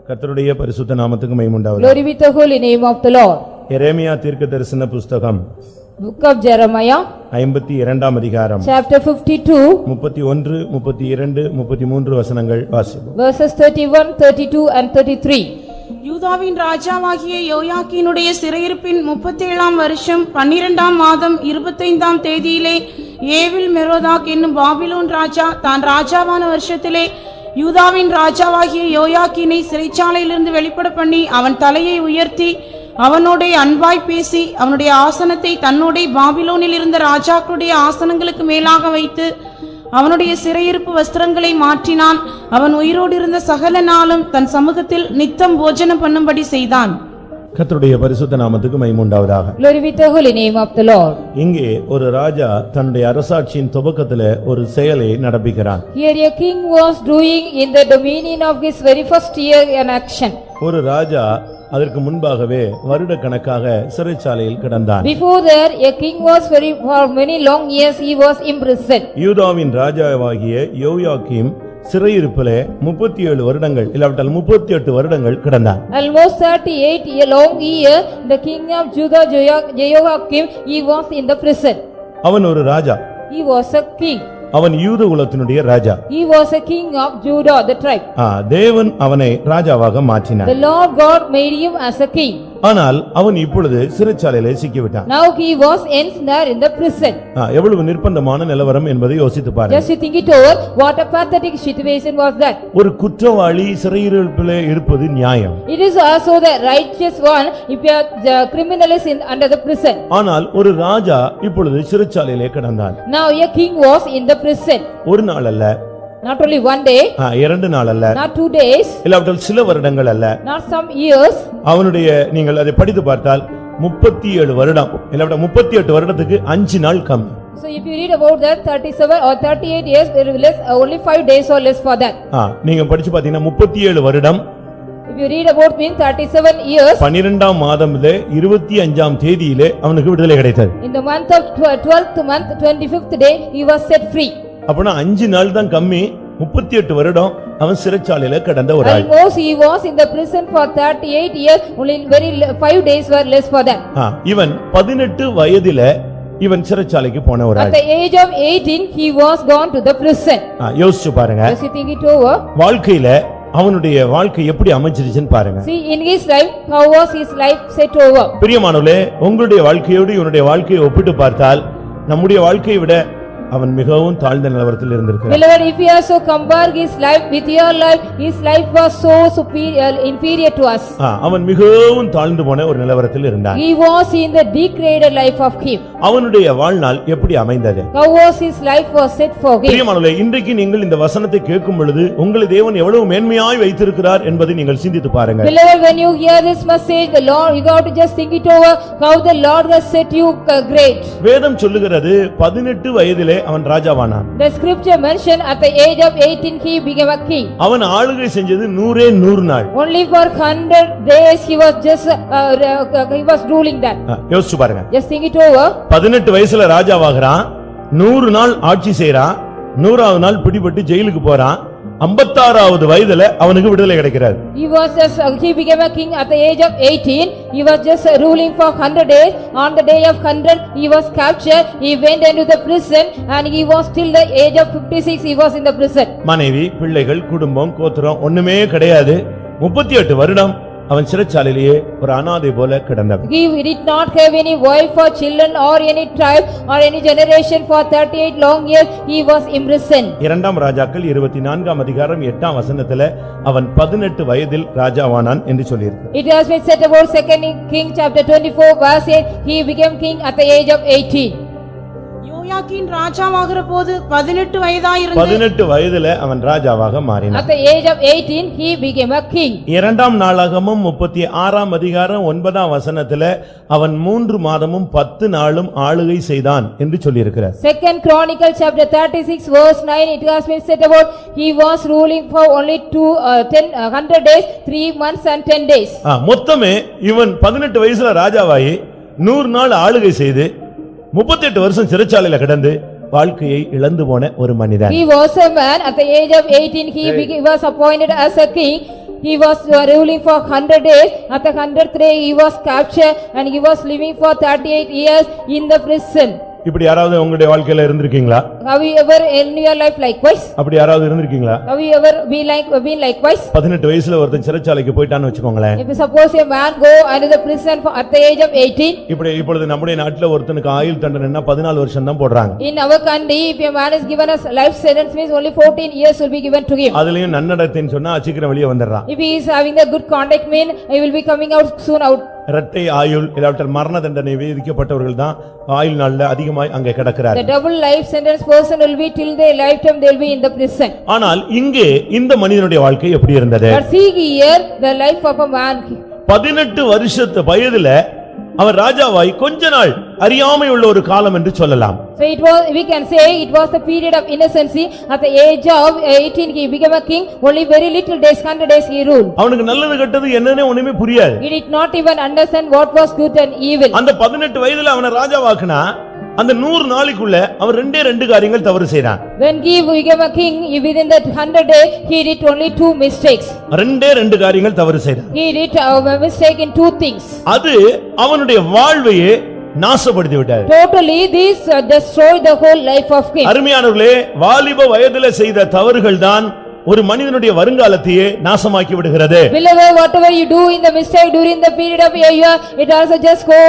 கர்த்தருடைய பரிசுத்த நாமத்துக்கு மகிமை உண்டாவதாக. Glory be to the holy name of the Lord. எரேமியா தீர்க்கதரிசன புத்தகம் Book of Jeremiah, 52ஆம் அதிகாரம் chapter 52, 31, 32, 33 வசனங்கள் வாசிப்போம். verses 31, 32 and 33. யூதாவின் ராஜாவாகிய யோயாக்கீனுடைய சிறையிருப்பின் 37ஆம் வருஷம் 12ஆம் மாதம் 25ஆம் தேதியிலே ஏவில் மெரோதாக் என்னும் பாபிலோன் ராஜா தான் ராஜாவான வருஷத்திலே யூதாவின் ராஜாவாகிய யோயாக்கீனை சிறைச்சாலையிலிருந்து வெளிப்பட பண்ணி அவன் தலையை உயர்த்தி அவனோடே அன்பாய் பேசி அவனுடைய ஆசனத்தை தன்னோடே பாபிலோனில் இருந்த ராஜாக்களுடைய ஆசனங்களுக்கு மேலாக வைத்து அவனுடைய சிறையிருப்பு வஸ்திரங்களை மாற்றினான். அவன் உயிரோடு இருந்த சகல நாளும் தன் சமூகத்தில் நித்தம் போஜனம் பண்ணும்படி செய்தான். கர்த்தருடைய பரிசுத்த நாமத்துக்கு மகிமை உண்டாவதாக. Glory be to the holy name of the Lord. இங்கே ஒரு ராஜா தன்னுடைய அரசாட்சியின் துவக்கத்திலே ஒரு செயலை நடப்பிக்கிறான். Here a king was doing in the dominion of his very first year an action. ஒரு ராஜா அதற்கு முன்பாகவே வருட கணக்காக சிறைச்சாலையில் கிடந்தான். Before that a king was for many long years he was imprisoned. யூதாவின் ராஜாவாகிய யோயாக்கீம் சிறையிருப்பிலே 37 வருடங்கள் இல்லாவிட்டால் 38 வருடங்கள் கிடந்தான். Almost 38 a long year the king of Judah Jehoiakim he was in the prison. அவன் ஒரு ராஜா. He was a king. அவன் யூத குலத்தினுடைய ராஜா. He was a king of Judah the tribe. தேவன் அவனை ராஜாவாக மாற்றினார். The Lord God made him as a king. ஆனால் அவன் இப்பொழுது சிறைச்சாலையிலே சிக்கிவிட்டான். Now he was ensnared in the prison. எவ்வளவு நிர்பந்தமான நிலவரம் என்பதை யோசித்து பாருங்க. Just you think it over, what a pathetic situation was that. ஒரு குற்றவாளி சிறையிருப்பிலே இருப்பது நியாயம். It is also the righteous one if the criminal is under the prison. ஆனால் ஒரு ராஜா இப்பொழுது சிறைச்சாலையிலே கிடந்தான். Now a king was in the prison. ஒரு நாள் அல்ல, not only one day, 2 நாள் அல்ல, not 2 days, இல்லாவிட்டால் சில வருடங்கள் அல்ல, not some years. அவனுடைய நீங்கள் அதை படித்து பார்த்தால் 37 வருடம் இல்லாவிட்டால் 38 வருடத்துக்கு 5 நாள் கம்மி. So if you read about that 37 or 38 years there will less only 5 days or less for that. நீங்க படிச்சு பாத்தீங்கன்னா 37 வருடம். If you read about being 37 years, 12ஆம் மாதத்திலே 25ஆம் தேதியிலே அவனுக்கு விடுதலை கிடைத்தது. in the month of 12th month 25th day he was set free. அப்பனா 5 நாள் தான் கம்மி, 38 வருடம் அவன் சிறைச்சாலையில கடந்த ஒரு ஆள். Almost he was in the prison for 38 years, only very 5 days were less for that. இவன் 18 வயதில இவன் சிறைச்சாலைக்கு போன ஒரு ஆள். At the age of 18 he was gone to the prison. யோசிச்சு பாருங்க. Just you think it over. வாழ்க்கையில அவனுடைய வாழ்க்கை எப்படி அமைஞ்சிருச்சுன்னு பாருங்க. See in his life how was his life set over. பிரியமானவர்களே, உங்களுடைய வாழ்க்கையோடு இவனுடைய வாழ்க்கையை ஒப்பிட்டு பார்த்தால் நம்முடைய வாழ்க்கையை விட அவன் மிகவும் தாழ்ந்த நிலவரத்தில் இருந்திருக்கிறான். Beloved, if you also compare his life with your life, his life was so superior, inferior to us. அவன் மிகவும் தாழ்ந்து போன ஒரு நிலவரத்தில் இருந்தான். He was in the degraded life of him. அவனுடைய வாழ்நாள் எப்படி அமைந்தது? How was his life was set for him? பிரியமானவர்களே, இன்றைக்கு நீங்கள் இந்த வசனத்தை கேட்கும் பொழுது உங்களை தேவன் எவ்வளவு மேன்மையாய் வைத்திருக்கிறார் என்பதை நீங்கள் சிந்தித்து பாருங்க. Beloved, when you hear this message, the Lord, you got to just think it over, how the Lord has set you great. வேதம் சொல்லுகிறது 18 வயதிலே அவன் ராஜாவானான். The scripture mentioned at the age of 18 he became a king. அவன் ஆளுகை செஞ்சது 100 நாள். Only for 100 days he was just he was ruling that. யோசிச்சு பாருங்க. Just think it over. 18 வயசுல ராஜாவாகிறான், 100 நாள் ஆட்சி செய்றான், 100வது நாள் பிடிபட்டு ஜெயிலுக்கு போறான், 56வது வயதுல அவனுக்கு விடுதலை கிடைக்கிறது. He became a king at the age of 18. He was just ruling for 100 days. On the day of 100 he was captured. He went into the prison and he was till the age of 56 he was in the prison. மனைவி, பிள்ளைகள், குடும்பம், கோத்திரம் ஒண்ணுமே கிடையாது. 38 வருடம் அவன் சிறைச்சாலையிலேயே ஒரு அனாதை போல கிடந்தான். He did not have any wife or children or any tribe or any generation for 38 long years. He was imprisoned. 2 ராஜாக்கள் 24ஆம் அதிகாரம் 8ஆம் வசனத்திலே அவன் 18 வயதில் ராஜாவானான் என்று சொல்லியிருக்கு. It has been said about 2 King chapter 24 verse 8, he became king at the age of 18. யோயாக்கீன் ராஜாவாகிற போது 18 வயதாயிருந்து 18 வயதில அவன் ராஜாவாக மாறினான். At the age of 18 he became a king. 2ஆம் நாளாகமம் 36ஆம் அதிகாரம் 9ஆம் வசனத்திலே அவன் 3 மாதமும் 10 நாளும் ஆளுகை செய்தான் என்று சொல்லியிருக்கிறார். 2 Chronicle chapter 36 verse 9, it has been said about he was ruling for only 100 days, 3 months and 10 days. மொத்தமே இவன் 18 வயசுல ராஜாவாகி 100 நாள் ஆளுகை செய்து 38 வருஷம் சிறைச்சாலையில கிடந்து வாழ்க்கையை இழந்து போன ஒரு மனிதன். He was a man at the age of 18 he was appointed as a king. he was ruling for 100 days. At the 100th day he was captured and he was living for 38 years in the prison. இப்படி யாராவது உங்களுடைய வாழ்க்கையில இருந்திருக்கீங்களா? Have you ever in your life likewise? அப்படி யாராவது இருந்திருக்கீங்களா? Have you ever been likewise? 18 வயசுல ஒருத்தன் சிறைச்சாலைக்கு போயிட்டான்னு வெச்சுக்கோங்களேன். If you suppose a man go into the prison at the age of 18. இப்பொழுது நம்முடைய நாட்டுல ஒருத்தனுக்கு ஆயுள் தண்டனைன்னா 14 வருஷம் தான் போடுறாங்க. In our country, if a man is given a life sentence, means only 14 years will be given to him. அதுலயும் நன்னடத்தைன்னு சொன்னா சீக்கிரம் வெளியே வந்துடுறான். If he is having the good conduct, mean he will be coming out soon out. இரட்டை ஆயுள் இல்லாவிட்டால் மரண தண்டனை விதிக்கப்பட்டவர்கள் தான் ஆயுள் நாள்ல அதிகமாய் அங்கே The கிடக்கிறார்கள். double life sentence person will be till their lifetime they will be in the prison. ஆனால் இங்கே இந்த மனிதனுடைய வாழ்க்கை எப்படி இருந்தது? But see here the life of a man. 18 வருஷத்து வயதுல அவர் ராஜாவாய் கொஞ்ச நாள் அறியாமை உள்ள ஒரு காலம் என்று சொல்லலாம். So it was, we can say it was the period of innocency. At the age of 18 he became a king. Only very little days, 100 days he ruled. அவனுக்கு நல்லது கெட்டது என்னன்னே ஒண்ணுமே புரியாது. He did not even understand what was good and evil. அந்த 18 வயதுல அவனை ராஜாவாக்குனா அந்த 100 நாளைக்குள்ள அவன் ரெண்டு காரியங்கள் தவறு செய்றான். When he became a king, within that 100 days, he did only 2 mistakes. ரெண்டு காரியங்கள் தவறு செய்றான். He did a mistake in 2 things. அது அவனுடைய வாழ்வையே நாசப்படுத்தி விட்டார். Totally this destroyed the whole life of him. அருமையானவர்களே, வாலிப வயதிலே செய்த தவறுகள் தான் ஒரு மனிதனுடைய வருங்காலத்தையே நாசமாக்கி விடுகிறது. Beloved, whatever you do in the mistake during the period of your year, it also just go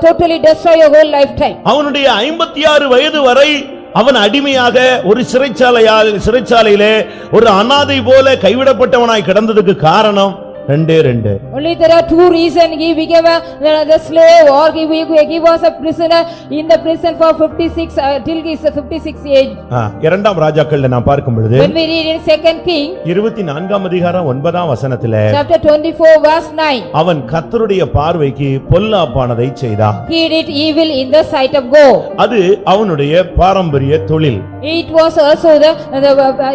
totally destroy your whole lifetime. அவனுடைய 56 வயது வரை அவன் அடிமையாக ஒரு சிறைச்சாலையிலே ஒரு அனாதை போல கைவிடப்பட்டவனாய் கிடந்ததுக்கு காரணம் ரெண்டு. Only there are 2 reasons. He became the slave or he was a prisoner in the prison for 56 till his 56 age. இரண்டாம் ராஜாக்கள்ல நான் பார்க்கும் பொழுது When we read in 2nd King 24ஆம் அதிகாரம் 9ஆம் வசனத்திலே chapter 24 verse 9. அவன் கர்த்தருடைய பார்வைக்கு பொல்லாப்பானதை செய்தான். He did evil in the sight of God. அது அவனுடைய பாரம்பரிய தொழில். It was also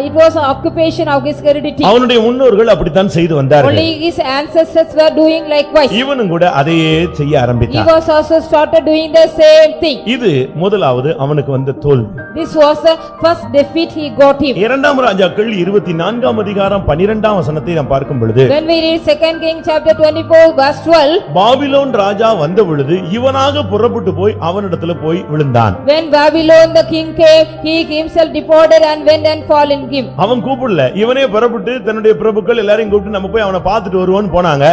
it was an occupation of his heredity. அவனுடைய முன்னோர்கள் அப்படித்தான் செய்து வந்தார்கள். Only his ancestors were doing likewise. இவனும் கூட அதையே செய்ய He ஆரம்பித்தான். was also started doing the same thing. இது முதலாவது அவனுக்கு வந்த தோல்வி. This was the first defeat he got him. இரண்டாம் ராஜாக்கள் 24ஆம் அதிகாரம் 12ஆம் வசனத்தை நாம் பார்க்கும் பொழுது When we read 2nd King chapter 24 verse 12. Babylon ராஜா வந்த பொழுது இவனாக புறப்பட்டு போய் அவனிடத்துல போய் விழுந்தான். When Babylon the king came, he himself departed and went and fall in him. அவன் கூப்பிடல, இவனே புறப்பட்டு தன்னுடைய பிரபுக்கள் எல்லாரையும் கூப்பிட்டு நம்ம போய் அவனை பார்த்துட்டு வருவோன்னு போனாங்க.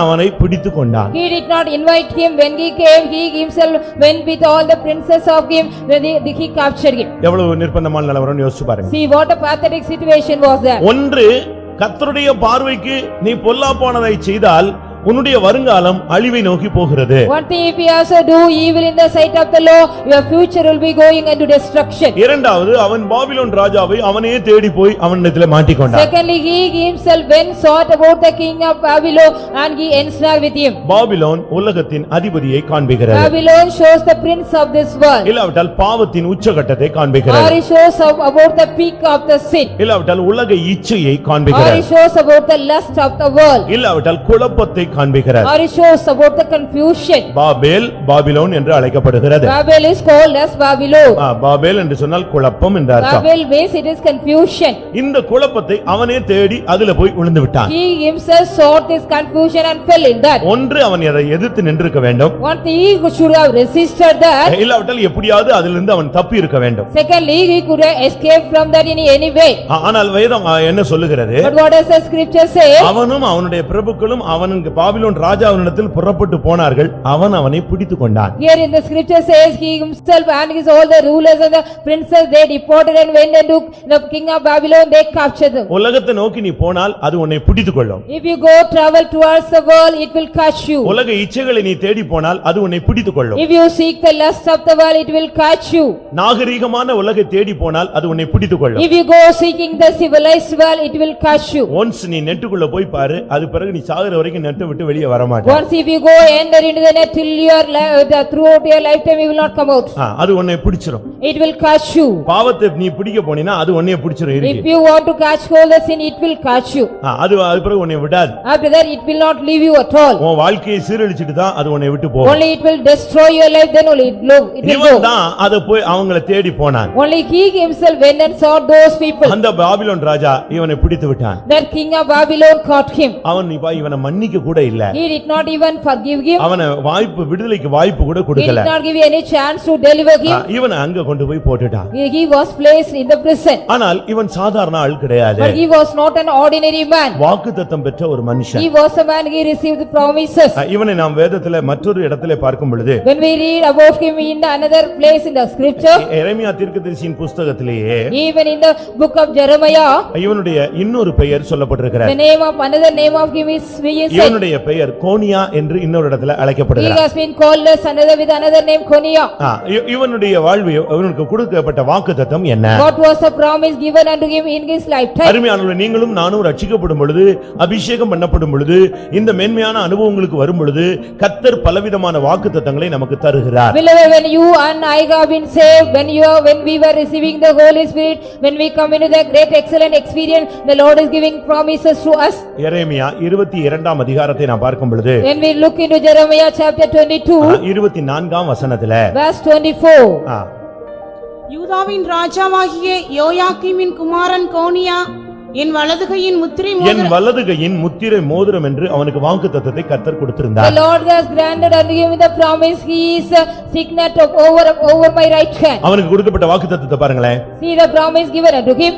அவனை பிடித்து கொண்டான். He did not invite him. When he came, he himself went with all the princes of him. When he captured him. எவ்வளவு நிர்பந்தமான நிலவரம்னு யோசிச்சு பாருங்க. See what a pathetic situation was there. ஒன்று, கர்த்தருடைய பார்வைக்கு நீ பொல்லாப்பானதை செய்தால் உன்னுடைய வருங்காலம் அழிவை நோக்கி போகிறது. One thing, if you also do evil in the sight of the law, your future will be going into destruction. இரண்டாவது, அவன் பாபிலோன் ராஜாவை அவனே தேடி போய் அவனிடத்திலே மாட்டிக்கொண்டான். Secondly, he himself went sought about the king of Babylon and he ensnared with him. Babylon உலகத்தின் அதிபதியை காண்பிக்கிறது. Babylon shows the prince of this world. இல்லாவிட்டால் பாவத்தின் உச்சகட்டத்தை Or காண்பிக்கிறது. he shows about the peak of the sin. இல்லாவிட்டால் உலக இச்சையை Or காண்பிக்கிறது. he shows about the lust of the world. இல்லாவிட்டால் குழப்பத்தை காண்பிக்கிறது. Or he shows about the confusion. Babylon என்று அழைக்கப்படுகிறது. Babel is called as Babylon. Babel என்று சொன்னால் குழப்பம் என்ற அர்த்தம். Babel means it is confusion. இந்த குழப்பத்தை அவனே தேடி அதிலே போய் விழுந்து விட்டான். He himself sought this confusion and fell in that. ஒன்று, அவன் அதை எதிர்த்து நின்றிருக்க வேண்டும். One thing, he should have resisted that. இல்லாவிட்டால் எப்படியாவது அதிலிருந்து அவன் தப்பி இருக்க வேண்டும். Secondly, he could have escaped from that in any way. ஆனால் வேதம் என்ன சொல்லுகிறது? But what does the scripture say? அவனும் அவனுடைய பிரபுக்களும் அவனுக்கு பாபிலோன் ராஜாவினிடத்தில் புறப்பட்டு போனார்கள். அவனை பிடித்துக் கொண்டான். Here in the scripture says he himself and his all the rulers and the princes they deported and went into the king of Babylon, they captured them. உலகத்தை நோக்கி நீ போனால் அது உன்னை பிடித்துக் கொள்ளும். If you go travel towards the world, it will catch you. உலக இச்சைகளை நீ தேடி போனால் அது உன்னை பிடித்துக் கொள்ளும். If you seek the lust of the world, it will catch you. நாகரிகமான உலகை தேடி போனால் அது உன்னை பிடித்துக் கொள்ளும். If you go seeking the civilized world, it will catch you. Once நீ நெட்டுக்குள்ள போய் பாரு, அது பிறகு நீ சாகுற வரைக்கும் நெட்டை விட்டு வெளியே வர மாட்டார். Once if you go enter into the net till your throughout your lifetime you will not come out. அது உன்னை பிடிச்சிரும். It will catch you. பாவத்தை நீ பிடிக்க போனீனா அது உன்னை பிடிச்சிரும் If இருக்கு. you want to catch hold of sin, it will catch you. அது பிறகு உன்னை விடாது. After that it will not leave you at all. உன் வாழ்க்கையை சீரழிச்சிட்டு தான் அது உன்னை விட்டு போகும். Only it will destroy your life, then only it will இவன் go. தான் அதை போய் அவங்களை தேடி போனான். Only he himself went and saw those people. அந்த பாபிலோன் ராஜா இவனை பிடித்து விட்டான். That king of Babylon caught him. அவன் இவனை மன்னிக்க கூட இல்ல. He did not even forgive him. அவனை வாய்ப்பு விடுதலைக்கு வாய்ப்பு கூட He கொடுக்கல. did not give you any chance to deliver him. இவனை அங்க கொண்டு போய் போட்டுட்டான். He was placed in the prison. ஆனால் இவன் சாதாரண ஆள் கிடையாது. But he was not an ordinary man. வாக்குத்தத்தம் பெற்ற ஒரு மனுஷன். He was a man, he received the promises. இவனை நாம் வேதத்திலே மற்றொரு இடத்திலே பார்க்கும் பொழுது When we read about him in another place in the scripture, எரேமியா தீர்க்கதரிசியின் புத்தகத்திலேயே even in the book of Jeremiah, இவனுடைய இன்னொரு பெயர் சொல்லப்பட்டிருக்கிறது. the name of another name of him is being said. இவனுடைய பெயர் கோனியா என்று இன்னொரு இடத்துல He அழைக்கப்படுகிறார். has been called as another with another name Konia. இவனுடைய வாழ்வு இவனுக்கு கொடுக்கப்பட்ட வாக்குத்தத்தம் என்ன? What was the promise given unto him in his lifetime? அருமையானவர்களே, நீங்களும் நானும் ரட்சிக்கப்படும் பொழுது, அபிஷேகம் பண்ணப்படும் பொழுது, இந்த மேன்மையான அனுபவங்களுக்கு வரும் பொழுது கர்த்தர் பலவிதமான வாக்குத்தத்தங்களை நமக்கு தருகிறார். Beloved, when you and I have been saved, when we were receiving the Holy Spirit, when we come into the great excellent experience, the Lord is giving promises to us. எரேமியா 22ஆம் அதிகாரத்தை நாம் பார்க்கும் பொழுது, When we look into Jeremiah chapter 22, 24ஆம் வசனத்திலே verse 24. யூதாவின் ராஜாவாகிய யோயாக்கீமின் குமாரன் கோனியா என் வலதுகையின் முத்திரை என் வலதுகையின் முத்திரை மோதிரம் என்று அவனுக்கு வாக்குத்தத்தத்தை கர்த்தர் The கொடுத்திருந்தார். Lord has granted unto him the promise, he is a signet of over my right hand. அவனுக்கு கொடுக்கப்பட்ட வாக்குத்தத்தத்தை பாருங்களேன். See the promise given unto him.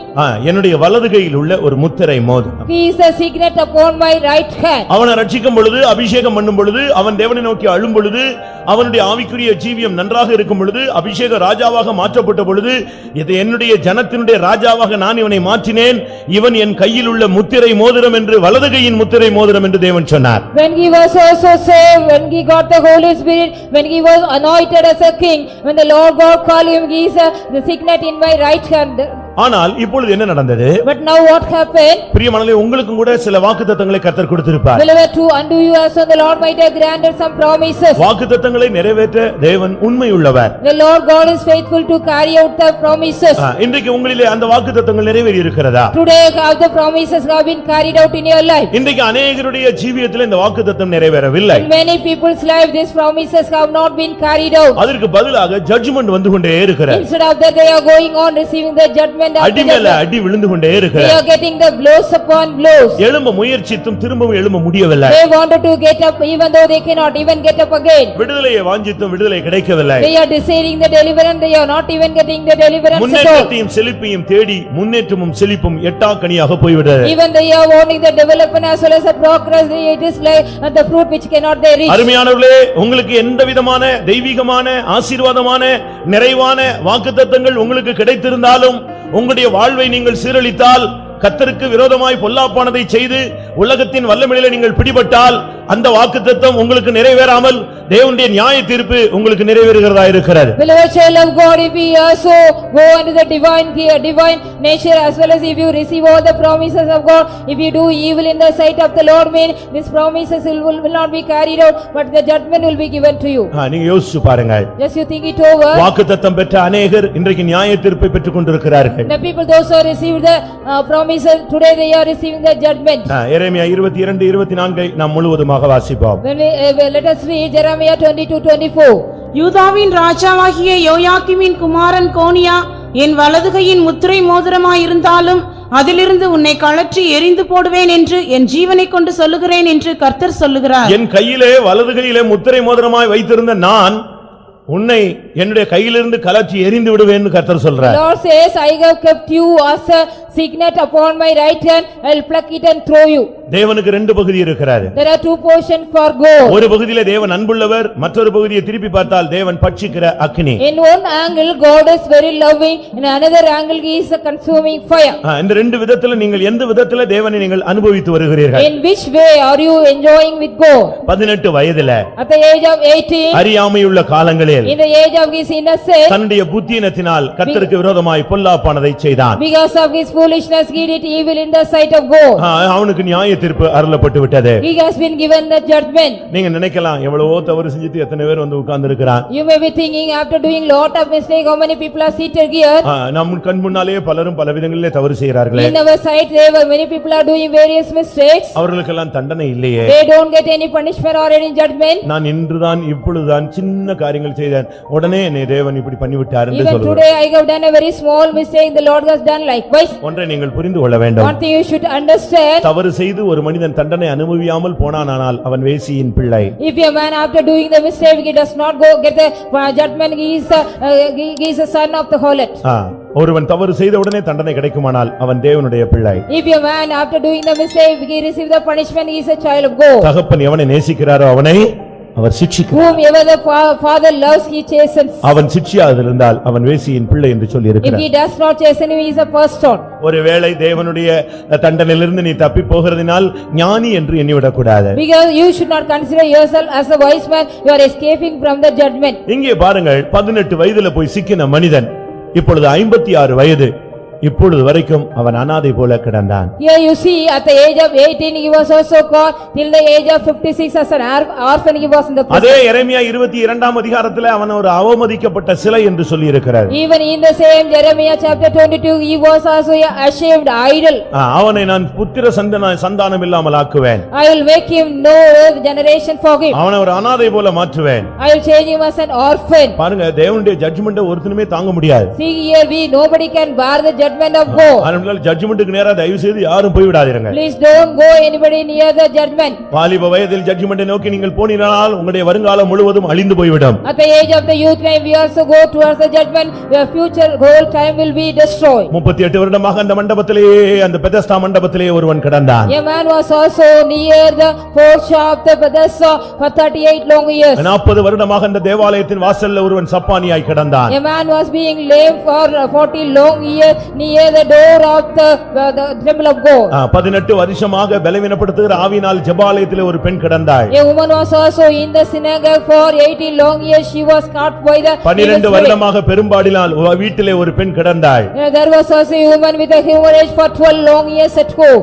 என்னுடைய வலதுகையில் உள்ள ஒரு முத்திரை மோதிரம். He is a signet upon my right hand. அவனை ரட்சிக்கும் பொழுது, அபிஷேகம் பண்ணும் பொழுது, அவன் தேவனை நோக்கி அழும் பொழுது, அவனுடைய ஆவிக்குரிய ஜீவியம் நன்றாக இருக்கும் பொழுது, அபிஷேக ராஜாவாக மாற்றப்பட்ட பொழுது, இது என்னுடைய ஜனத்தினுடைய ராஜாவாக நான் இவனை மாற்றினேன், இவன் என் கையில் உள்ள முத்திரை மோதிரம் என்று, வலதுகையின் முத்திரை மோதிரம் என்று தேவன் சொன்னார். When he was also saved, when he got the Holy Spirit, when he was anointed as a king, when the Lord God called him, he is the signet in my right hand. ஆனால் இப்பொழுது என்ன நடந்தது? But now what happened? பிரியமானவர்களே, உங்களுக்கும் கூட சில வாக்குத்தத்தங்களை கர்த்தர் கொடுத்திருப்பார். Beloved, to unto you also the Lord might have granted some promises. வாக்குத்தத்தங்களை நிறைவேற்ற தேவன் உண்மையுள்ளவர். The Lord God is faithful to carry out the promises. இன்றைக்கு உங்களிலே அந்த வாக்குத்தத்தங்கள் நிறைவேறி இருக்கிறதா? Today how the promises have been carried out in your life. இன்றைக்கு அநேகருடைய ஜீவியத்தில் இந்த வாக்குத்தத்தம் நிறைவேறவில்லை. In many people's life these promises have not been carried out. அதற்கு பதிலாக ஜட்ஜ்மென்ட் வந்து கொண்டே இருக்கிறது. Instead of that they are going on receiving the judgment. அடி மேல அடி விழுந்து கொண்டே They இருக்கிறது. are getting the blows upon blows. எழும்ப முயற்சித்தும் திரும்பவும் எழும்ப முடியவில்லை. They wanted to get up even though they cannot even get up again. விடுதலையை வாஞ்சித்தும் விடுதலை கிடைக்கவில்லை. They are desiring the deliverance, they are not even getting the deliverance at all. முன்னேற்றத்தையும் செழிப்பையும் தேடி முன்னேற்றமும் செழிப்பும் எட்டாக்கனியாக போய்விடுகிறது. Even they are wanting the development as well as the progress, it is like the fruit which cannot they reach. அருமையானவர்களே, உங்களுக்கு எந்த விதமான தெய்வீகமான ஆசீர்வாதமான நிறைவான வாக்குத்தத்தங்கள் உங்களுக்கு கிடைத்திருந்தாலும் உங்களுடைய வாழ்வை நீங்கள் சீரழித்தால், கர்த்தருக்கு விரோதமாய் பொல்லாப்பானதை செய்து உலகத்தின் வல்லமையிலே நீங்கள் பிடிபட்டால், அந்த வாக்குத்தத்தம் உங்களுக்கு நிறைவேறாமல் தேவனுடைய நியாய தீர்ப்பு உங்களுக்கு நிறைவேறுகிறதா இருக்கிறது. Beloved child of God, if we also go into the divine nature as well as if you receive all the promises of God, if you do evil in the sight of the Lord, mean these promises will not be carried out, but the judgment will be given to you. நீங்க யோசிச்சு பாருங்க. Just you think it over. வாக்குத்தத்தம் பெற்ற அநேகர் இன்றைக்கு நியாய தீர்ப்பை பெற்றுக் கொண்டிருக்கிறார்கள். The people those who received the promises, today they are receiving the judgment. எரேமியா 22 24 நாம் முழுவதுமாக வாசிப்போம். When we let us read Jeremiah 22:24. யூதாவின் ராஜாவாகிய யோயாக்கீமின் குமாரன் கோனியா என் வலதுகையின் முத்திரை மோதிரமாயிருந்தாலும் அதிலிருந்து உன்னை கழற்றி எரிந்து போடுவேன் என்று என் ஜீவனை கொண்டு சொல்லுகிறேன் என்று கர்த்தர் சொல்லுகிறார். என் கையிலே வலதுகையிலே முத்திரை மோதிரமாய் வைத்திருந்த நான் உன்னை என்னுடைய கையிலிருந்து கலற்றி எரிந்து விடுவேன் கர்த்தர் சொல்றார். Lord says, I have kept you as a signet upon my right hand, I will pluck it and throw you. தேவனுக்கு ரெண்டு பகுதி இருக்கிறாரு. There are two portions for God. ஒரு பகுதியிலே தேவன் அன்புள்ளவர், மற்றொரு பகுதியை திருப்பி பார்த்தால் தேவன் பட்சிக்கிற அக்கினி. In one angle God is very loving, in another angle he is a consuming fire. இந்த ரெண்டு விதத்துல நீங்கள் எந்த விதத்துல தேவனை நீங்கள் அனுபவித்து வருகிறீர்கள்? In which way are you enjoying with God? 18 வயதில At the age of 18, அறியாமையுள்ள காலங்களிலே நாட்களில் In the age of his innocence, தன்னுடைய புத்தியினத்தினால் கர்த்தருக்கு விரோதமாய் பொல்லாப்பானதை செய்தான். because of his foolishness, he did evil in the sight of God. அவனுக்கு நியாய தீர்ப்பு அருளப்பட்டு விட்டது. He has been given the judgment. நீங்க நினைக்கலாம் எவ்வளவோ தவறு செஞ்சுட்டு எத்தனை பேர் வந்து உட்கார்ந்து இருக்கிறான். You may be thinking, after doing lot of mistake, how many people are seated here? நம் கண் முன்னாலே பலரும் பல விதங்களிலே தவறு செய்கிறார்களே. In our sight, there were many people are doing various mistakes. அவர்களுக்கெல்லாம் தண்டனை இல்லையே. They don't get any punishment or any judgment. நான் இன்றுதான் இப்பொழுதுதான் சின்ன காரியங்கள் செய்தேன், உடனே என்னை தேவன் இப்படி பண்ணிவிட்டார் என்று Even சொல்கிறார். today I have done a very small mistake, the Lord has done likewise. ஒன்றை நீங்கள் புரிந்து கொள்ள வேண்டும். One thing you should understand, தவறு செய்து ஒரு மனிதன் தண்டனை அனுபவியாமல் போனானால் அவன் வேசியின் பிள்ளை. if a man after doing the mistake, he does not go get the judgment, he is a son of the harlot. ஒருவன் தவறு செய்த உடனே தண்டனை கிடைக்குமானால் அவன் தேவனுடைய பிள்ளை. If a man after doing the mistake, he receive the punishment, he is a child of God. தகப்பன் எவனை நேசிக்கிறாரோ அவனை அவர் சிட்சிக்கிறார். Whomever the father loves, he chastens. அவன் சிட்சியாதிருந்தால் அவன் வேசியின் பிள்ளை என்று சொல்லி If இருக்கிறார். he does not chasten him, he is a first son. ஒருவேளை தேவனுடைய தண்டனையிலிருந்து நீ தப்பி போகிறதினால் ஞானி என்று எண்ணிவிடக் கூடாது. Because you should not consider yourself as a wise man, you are escaping from the judgment. இங்கே பாருங்கள், 18 வயதில போய் சிக்கின மனிதன் இப்பொழுது 56 வயது, இப்பொழுது வரைக்கும் அவன் அனாதை போல கிடந்தான். Here you see, at the age of 18, he was also caught, till the age of 56 as an orphan, he was in the prison. அதே எரேமியா 22ஆம் அதிகாரத்திலே அவன் ஒரு அவமதிக்கப்பட்ட சிலை என்று சொல்லி இருக்கிறார். Even in the same Jeremiah chapter 22, he was also a ashamed idol. அவனை நான் புத்திர சந்தானம் இல்லாமல் ஆக்குவேன். I will make him no generation for him. அவனை ஒரு அனாதை போல மாற்றுவேன். I will change him as an orphan. பாருங்க, தேவனுடைய ஜட்ஜ்மென்ட் ஒருத்தனுமே தாங்க முடியாது. See here, nobody can bear the judgment of God. அதனால ஜட்ஜ்மென்ட்க்கு நேரா தயவு செய்து யாரும் போய் விடாதீங்க. Please don't go anybody near the judgment. வாலிப வயதில் ஜட்ஜ்மென்ட்டை நோக்கி நீங்கள் போனீங்கனால் உங்களுடைய வருங்காலம் முழுவதும் அழிந்து போய்விடும். At the age of the youth time, we also go towards the judgment, your future whole time will be destroyed. 38 வருடமாக அந்த மண்டபத்திலே, அந்த பெதஸ்தா மண்டபத்திலே ஒருவன் கிடந்தான். A man was also near the porch of the Bethesda for 38 long years. 40 வருடமாக அந்த தேவாலயத்தின் வாசல்ல ஒருவன் சப்பானியாய் கிடந்தான். A man was being lame for 40 long years near the door of the temple of God. 18 வருஷமாக பலவீனப்படுத்துகிற ஆவியினால் ஜெபாலயத்திலே ஒரு பெண் கிடந்தாள். A woman was also in the synagogue for 80 long years, she was caught by the 12 வருடமாக பெரும்பாடினால் வீட்டிலே ஒரு பெண் கிடந்தாள். There was also a woman with a hemorrhage for 12 long years at home.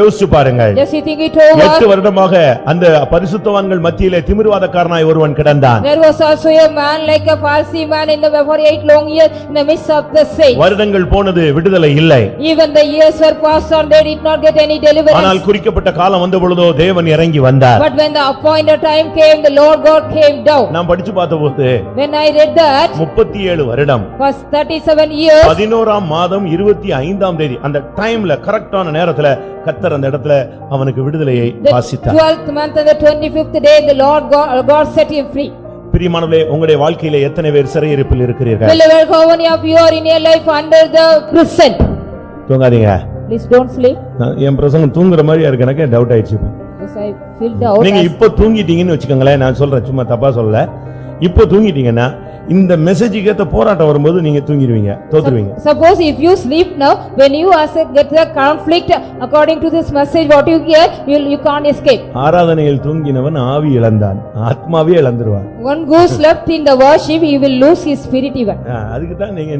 யோசிச்சு பாருங்கள். Just you think it over. 8 வருடமாக அந்த பரிசுத்தவான்கள் மத்தியிலே திமிர்வாதக்காரனாய் ஒருவன் கிடந்தான். There was also a man like a Pharisee man in the for 8 long years in the midst of the saints. வருடங்கள் போனது, விடுதலை இல்லை. Even the years were passed on, they did not get any deliverance. ஆனால் குறிக்கப்பட்ட காலம் வந்த பொழுதோ தேவன் இறங்கி வந்தார். But when the appointed time came, the Lord God came down. நான் படிச்சு பார்த்தபோது When I read that, 37 வருடம் was 37 years, 11ஆம் மாதம் 25ஆம் தேதி அந்த டைம்ல கரெக்டான நேரத்துல கர்த்தர் அந்த இடத்துல அவனுக்கு விடுதலையை the வாசித்தார். 12th month and the 25th day, the Lord God set him free. பிரியமானவர்களே, உங்களுடைய வாழ்க்கையில எத்தனை பேர் சிறையிருப்பில் இருக்கிறீர்கள்? Beloved, how many of you are in your life under the prison? தூங்காதீங்க. Please don't sleep. என் பிரசங்கம் தூங்குற மாதிரியா இருக்கு, எனக்கு டவுட் ஆயிடுச்சு. Yes, I feel doubt. நீங்க இப்ப தூங்கிட்டீங்கன்னு வச்சுக்கோங்களேன், நான் சொல்றேன், சும்மா தப்பா சொல்லல. இப்ப தூங்கிட்டீங்கன்னா இந்த மெசேஜுக்கு ஏத்த போராட்டம் வரும்போது நீங்க தூங்கிடுவீங்க, தோத்துருவீங்க. Suppose if you sleep now, when you get the conflict according to this message, what you hear, you can't escape. ஆராதனையில் தூங்கினவன் ஆவி இழந்தான், ஆத்மாவே இழந்துருவான். One who slept in the worship, he will lose his spirit even. அதுக்கு தான் நீங்க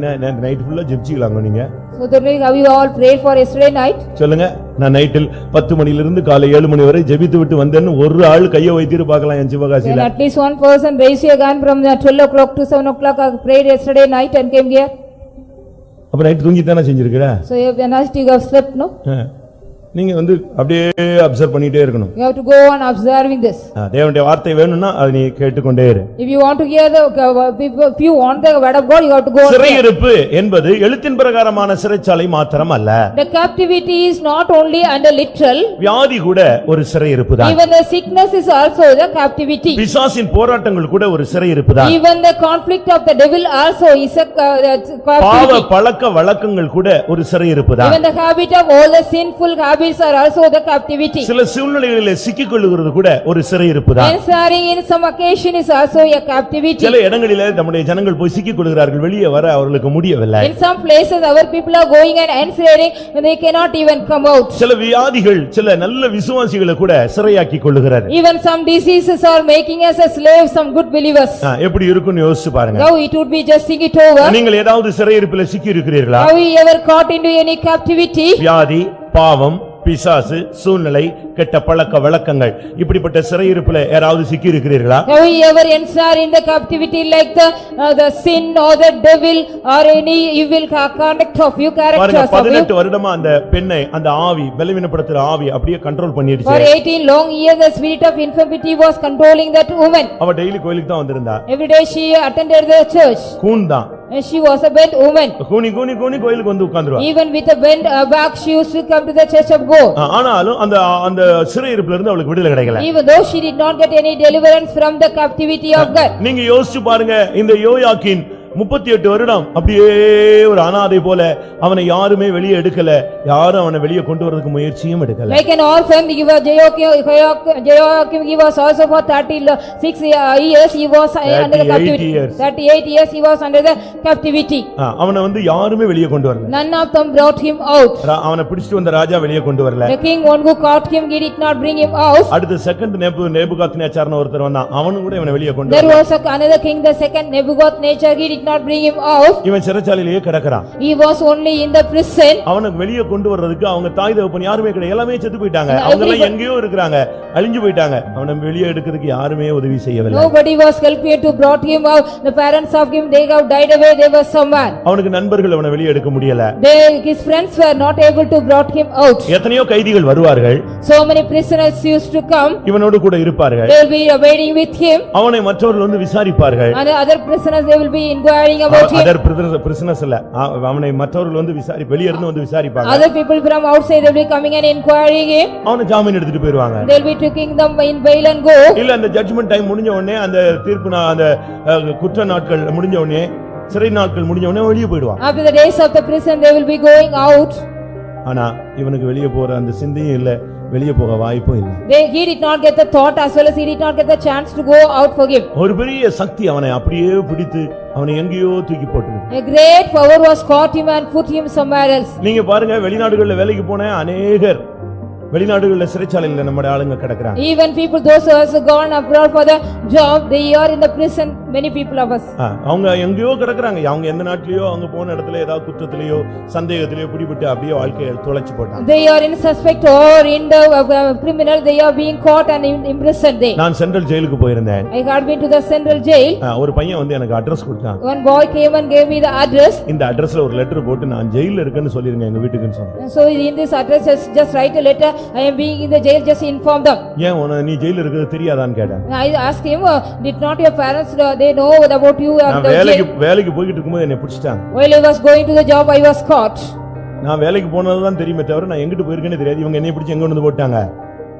night ஃபுல்லா ஜெபிச்சிக்கலாங்க நீங்க. So that have you all prayed for yesterday night? சொல்லுங்க, நான் நைட்டில் 10 மணியிலிருந்து காலை 7 மணி வரை ஜெபித்து விட்டு வந்தேன்னு ஒரு ஆள் கையை வைத்திரு பார்க்கலாம் என் சிவகாசியில. At least one person raise your hand from 12 o'clock to 7 o'clock. I prayed yesterday night and came here. அப்ப நைட் தூங்கி தானே செஞ்சிருக்கிற? So you have slept, no? நீங்க அப்படியே அப்சர்வ் பண்ணிட்டே இருக்கணும். You have to go on observing this. தேவனுடைய வார்த்தை வேணும்னா அதை நீ கேட்டுக்கொண்டே இரு. If you want to hear if you want the word of God, you have to go on. சிறையிருப்பு என்பது எழுத்தின் பிரகாரமான சிறைச்சாலை மாத்திரம் அல்ல. The captivity is not only under literal. வியாதி கூட ஒரு சிறையிருப்பு தான். Even the sickness is also the captivity. பிசாசின் போராட்டங்கள் கூட ஒரு சிறையிருப்பு தான். Even the conflict of the devil also is a பாவ captivity. பழக்க வழக்கங்கள் கூட ஒரு சிறையிருப்பு தான். Even the habit of all the sinful habits service are also the captivity. சில சூழ்நிலைகளிலே சிக்கிக் கொள்ளுகிறது கூட ஒரு சிறையிருப்பு தான். Ensnaring in some occasion is also a captivity. சில இடங்களிலே நம்முடைய ஜனங்கள் போய் சிக்கிக் கொள்கிறார்கள், வெளியே வர அவர்களுக்கு முடியவில்லை. In some places our people are going and ensnaring and they cannot even come out. சில வியாதிகள் சில நல்ல விசுவாசிகளை கூட சிறையாக்கி கொள்ளுகிறது. Even some diseases are making us a slave, some good believers. எப்படி இருக்கும்னு யோசிச்சு பாருங்க. Now it would be just think it over. நீங்கள் ஏதாவது சிறையிருப்பிலே சிக்கி இருக்கிறீர்களா? Have you ever caught into any captivity? வியாதி, பாவம், பிசாசு, சூழ்நிலை, கெட்ட பழக்க வழக்கங்கள், இப்படிப்பட்ட சிறையிருப்பிலே யாராவது சிக்கி இருக்கிறீர்களா? Have you ever ensnared in the captivity like the sin or the devil or any evil conduct of you, characters of you? 18 வருடமா அந்த பெண்ணை அந்த ஆவி பலவீனப்படுத்துற ஆவி அப்படியே கண்ட்ரோல் For பண்ணிடுச்சு. 18 long years the spirit of infirmity was controlling that woman. அவ daily கோயிலுக்கு தான் வந்திருந்தா. Every day she attended the church. கூன் தான். And she was a bent woman. கூனி கூனி கூனி கோயிலுக்கு வந்து உட்கார்ந்துருவா. Even with a bent back she used to come to the church of God. ஆனாலும் அந்த அந்த சிறையிருப்பில இருந்து அவளுக்கு விடுதலை கிடைக்கல. Even though she did not get any deliverance from the captivity of God. நீங்க யோசிச்சு பாருங்க, இந்த யோயாக்கீன் 38 வருடம் அப்படியே ஒரு அனாதை போல அவனை யாருமே வெளியே எடுக்கல, யாரும் அவனை வெளியே கொண்டு வரதுக்கு முயற்சியும் எடுக்கல. Like an orphan, Jehoiakim he was also for 36 years he was under the captivity. 38 years he was under the captivity. அவனை வந்து யாருமே வெளியே கொண்டு வரல. None of them brought him out. அவனை பிடிச்சிட்டு வந்த ராஜா வெளியே கொண்டு வரல. The king one who caught him he did not bring him out. அடுத்த செகண்ட் நேபுகாத்நேச்சார்னு ஒருத்தர் வந்தான், அவனும் கூட இவனை வெளியே கொண்டு There வரல. was another king, the second Nebuchadnezzar, he did not bring him out. இவன் சிறைச்சாலையிலேயே கிடக்குறான். He was only in the prison. அவனுக்கு வெளியே கொண்டு வர்றதுக்கு அவங்க தாய் தகப்பன் யாருமே கிடையாது, எல்லாமே செத்து போயிட்டாங்க. அவங்க எல்லாம் எங்கேயோ இருக்காங்க, அழிஞ்சு போயிட்டாங்க. அவனை வெளியே எடுக்கிறதுக்கு யாருமே உதவி செய்யவில்லை. Nobody was helping to brought him out. The parents of him they have died away, they were somewhere. அவனுக்கு நண்பர்கள் அவனை வெளியே எடுக்க முடியல. His friends were not able to brought him out. எத்தனையோ கைதிகள் வருவார்கள், So many prisoners used to come. இவனோடு கூட இருப்பார்கள். They will be waiting with him. அவனை மற்றவர்கள் வந்து விசாரிப்பார்கள். And the other prisoners they will be inquiring about him. Other prisoners இல்ல, அவனை மற்றவர்கள் வந்து வெளியே இருந்து வந்து விசாரிப்பாங்க. Other people from outside they will be coming and inquiring him. அவனை ஜாமீன் எடுத்துட்டு போயிடுவாங்க. They will be taking them in bail and go. இல்ல அந்த ஜட்ஜ்மென்ட் டைம் முடிஞ்ச உடனே, அந்த தீர்ப்பு அந்த குற்ற நாட்கள் முடிஞ்ச உடனே, சிறை நாட்கள் முடிஞ்ச உடனே வெளியே போயிடுவான். After the days of the prison they will be going out. ஆனா இவனுக்கு வெளியே போற அந்த சிந்தையும் இல்ல, வெளியே போக வாய்ப்பும் இல்ல. He did not get the thought as well as he did not get the chance to go out for him. ஒரு பெரிய சக்தி அவனை அப்படியே பிடித்து அவனை எங்கேயோ தூக்கி போட்டுது. A great power was caught him and put him somewhere else. நீங்க பாருங்க, வெளிநாடுகள்ல வேலைக்கு போன அநேகர் வெளிநாடுகள்ல சிறைச்சாலையில நம்ம ஆளுங்க கிடக்குறாங்க. Even people those who has gone abroad for the job, they are in the prison, many people of us. அவங்க எங்கேயோ கிடக்குறாங்க. அவங்க எந்த நாட்டிலயோ அவங்க போன இடத்துல ஏதாவது குற்றத்திலயோ சந்தேகத்திலயோ பிடிபட்டு அப்படியே வாழ்க்கையை தொலைச்சு போட்டாங்க. They are in suspect or in the criminal, they are being caught and imprisoned there. நான் சென்ட்ரல் ஜெயிலுக்கு போயிருந்தேன். I had been to the central jail. ஒரு பையன் வந்து எனக்கு அட்ரஸ் கொடுத்தான். One boy came and gave me the address. இந்த அட்ரஸ்ல ஒரு லெட்டர் போட்டு நான் ஜெயில்ல இருக்கேன்னு சொல்லிருங்க எங்க வீட்டுக்குன்னு சொன்னேன். So in this address just write a letter, I am being in the jail, just inform them. ஏன் நீ ஜெயில்ல இருக்கிறது தெரியாதான்னு கேட்டேன். I asked him, did not your parents they know about you and the jail? வேலைக்கு போயிட்டு இருக்கும்போது என்னை பிடிச்சிட்டாங்க. While I was going to the job I was caught. நான் வேலைக்கு போனதுதான் தெரியுமே தவிர நான் எங்கிட்டு போயிருக்கேன்னு தெரியாது. இவங்க என்னை பிடிச்சி எங்க கொண்டு போட்டாங்க,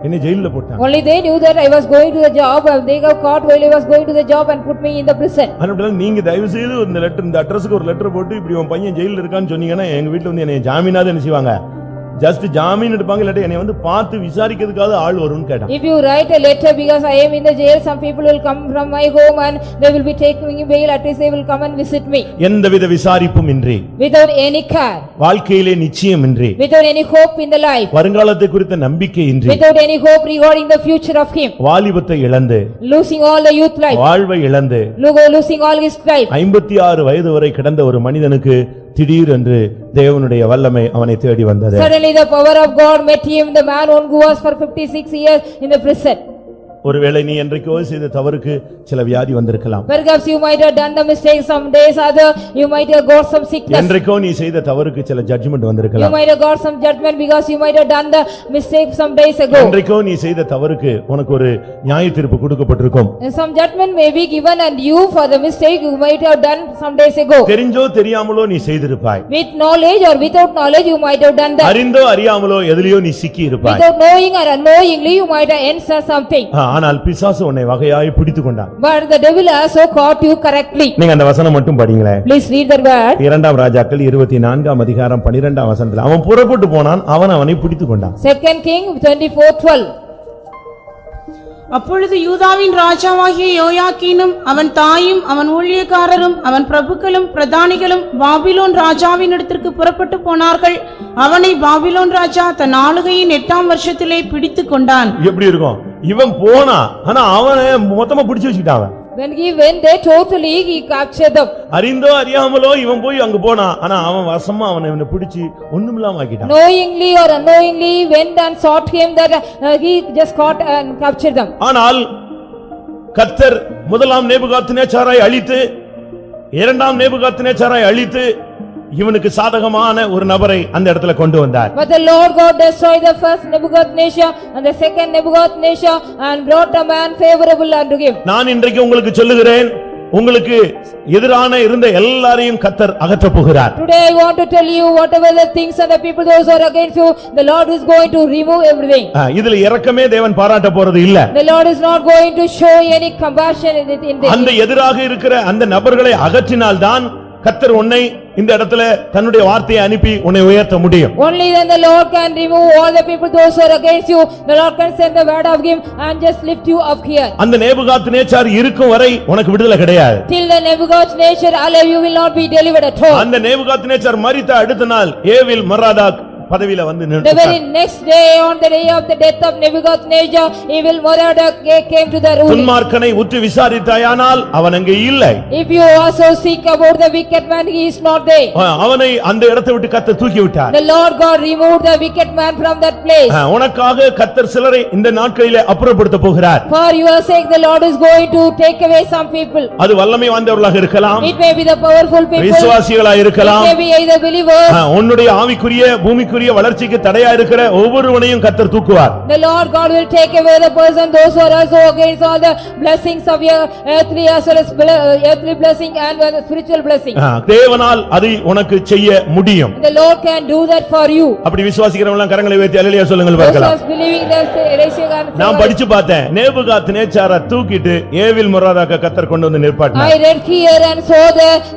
என்ன ஜெயில்ல போட்டாங்க. Only they knew that I was going to the job and they got caught while I was going to the job and put me in the prison. அதனால நீங்க தயவு செய்து இந்த லெட்டர், இந்த அட்ரஸ்க்கு ஒரு லெட்டர் போட்டு இப்படி உன் பையன் ஜெயில்ல இருக்கான்னு சொன்னீங்கன்னா எங்க வீட்ல வந்து என்னை ஜாமீனாவது என்ன செய்வாங்க, ஜஸ்ட் ஜாமீன் எடுப்பாங்க, இல்லாட்டி என்னை வந்து பார்த்து விசாரிக்கிறதுக்காக ஆள் வரும்னு கேட்டான். If you write a letter because I am in the jail, some people will come from my home and they will be taking me bail, at least they will come and visit me. எந்தவித விசாரிப்பும் இன்றி, Without any care, வாழ்க்கையிலே நிச்சயம் இன்றி, without any hope in the life, வருங்காலத்தை குறித்த நம்பிக்கை இன்றி, without any hope regarding the future of him, வாலிபத்தை இழந்து, losing all the youth life, வாழ்வை இழந்து, losing all his life. 56 வயது வரை கிடந்த ஒரு மனிதனுக்கு திடீரென்று தேவனுடைய வல்லமை அவனை தேடி வந்தது. Suddenly the power of God met him, the man who was for 56 years in the prison. ஒருவேளை நீ என்றைக்கோ செய்த தவறுக்கு சில வியாதி வந்திருக்கலாம். Perhaps you might have done the mistake some days, other you might have got some sickness. என்றைக்கோ நீ செய்த தவறுக்கு சில ஜட்ஜ்மென்ட் You வந்திருக்கலாம். might have got some judgment because you might have done the mistake some days ago. என்றைக்கோ நீ செய்த தவறுக்கு உனக்கு ஒரு நியாய தீர்ப்பு கொடுக்கப்பட்டிருக்கும். And some judgment may be given and you for the mistake you might have done some days ago. தெரிஞ்சோ தெரியாமலோ நீ செய்திருப்பாய். With knowledge or without knowledge you might have done that. அறிந்தோ அறியாமலோ எதிலையோ நீ சிக்கி இருப்பாய். Without knowing or unknowingly you might have answered something. ஆனால் பிசாசு உன்னை வகையாய் பிடித்துக் கொண்டான். But the devil also caught you correctly. நீங்க அந்த வசனம் மட்டும் படிங்களேன். Please read that word. 2 ராஜாக்கள் 24 அதிகாரம் 12 வசனத்தில் அவன் புறப்பட்டு போனான், அவனை பிடித்துக் கொண்டான். 2 King 24:12. அப்பொழுது யூதாவின் ராஜாவாகிய யோயாக்கீனும் அவன் தாயும் அவன் ஊழியக்காரரும் அவன் பிரபுக்களும் பிரதானிகளும் பாபிலோன் ராஜாவினிடத்திற்கு புறப்பட்டு போனார்கள். அவனை பாபிலோன் ராஜா தன் ஆளுகையின் 8ஆம் வருஷத்திலே பிடித்துக் கொண்டான். எப்படி இருக்கும்? இவன் போனா, ஆனா அவனை மொத்தமா பிடிச்சு வச்சுக்கிட்டான். When he went there totally he captured them. அறிந்தோ அறியாமலோ இவன் போய் அங்க போனான், ஆனா அவன் வசமா அவனை பிடிச்சு ஒண்ணுமில்லாம ஆக்கிட்டான். Knowingly or unknowingly went and sought him that he just caught and captured them. ஆனால் கர்த்தர் முதலாம் நேபுகாத்நேச்சாரை அழித்து இரண்டாம் நேபுகாத்நேச்சாரை அழித்து இவனுக்கு சாதகமான ஒரு நபரை அந்த இடத்துல கொண்டு வந்தார். But the Lord God destroyed the first Nebuchadnezzar and the second Nebuchadnezzar and brought a man favorable unto him. நான் இன்றைக்கு உங்களுக்கு சொல்லுகிறேன், உங்களுக்கு எதிரான இருந்த எல்லாரையும் கர்த்தர் அகற்றப் போகிறார். Today I want to tell you whatever the things and the people those who are against you, the Lord is going to remove everything. இதுல இரக்கமே தேவன் பாராட்ட போறது இல்ல. The Lord is not going to show any compassion in this. அந்த எதிராக இருக்கிற அந்த நபர்களை அகற்றினால்தான் கர்த்தர் உன்னை இந்த இடத்துல தன்னுடைய வார்த்தையை அனுப்பி உன்னை உயர்த்த முடியும். Only then the Lord can remove all the people those who are against you. The Lord can send the word of him and just lift you up here. அந்த நேபுகாத்நேச்சார் இருக்கும் வரை உனக்கு விடுதலை கிடையாது. Till the Nebuchadnezzar alive you will not be delivered at all. அந்த Nebuchadnezzar மரித்த அடுத்த நாள் ஏவில் மராதாக் பதவியில வந்து The நின்றான். very next day on the day of the death of Nebuchadnezzar, evil Merodach came to the ruling. துன்மார்க்கனை உற்று விசாரித்தாயானால் அவன் அங்கே இல்லை. If you also seek about the wicked man, he is not there. அவனை அந்த இடத்தை விட்டு கர்த்தர் தூக்கி விட்டார். The Lord God removed the wicked man from that place. உனக்காக கர்த்தர் சிலரை இந்த நாட்களிலே அப்புறப்படுத்த போகிறார். For your sake the Lord is going to take away some people. அது வல்லமை வாய்ந்தவர்களாக இருக்கலாம், It may be the powerful people. விசுவாசிகளாக It இருக்கலாம். may be either believers. உன்னுடைய ஆவிக்குரிய பூமிக்குரிய வளர்ச்சிக்கு தடையா இருக்கிற ஒவ்வொருவனையும் கர்த்தர் தூக்குவார். The Lord God will take away the person, those who are also against all the blessings of your earthly as well as earthly blessing and the spiritual blessing. தேவனால் அதை உனக்கு செய்ய முடியும். The Lord can do that for you. அப்படி விசுவாசிக்கிறவங்க எல்லாம் கரங்களை உயர்த்தி அல்லேலூயா சொல்லுங்கள் Those who பார்க்கலாம். are believing that raising and நான் படிச்சு பார்த்தேன், நேபுகாத்நேச்சாரை தூக்கிட்டு ஏவில் மொராதாக்க கர்த்தர் கொண்டு வந்து நிற்பாட்டினார். I read here and saw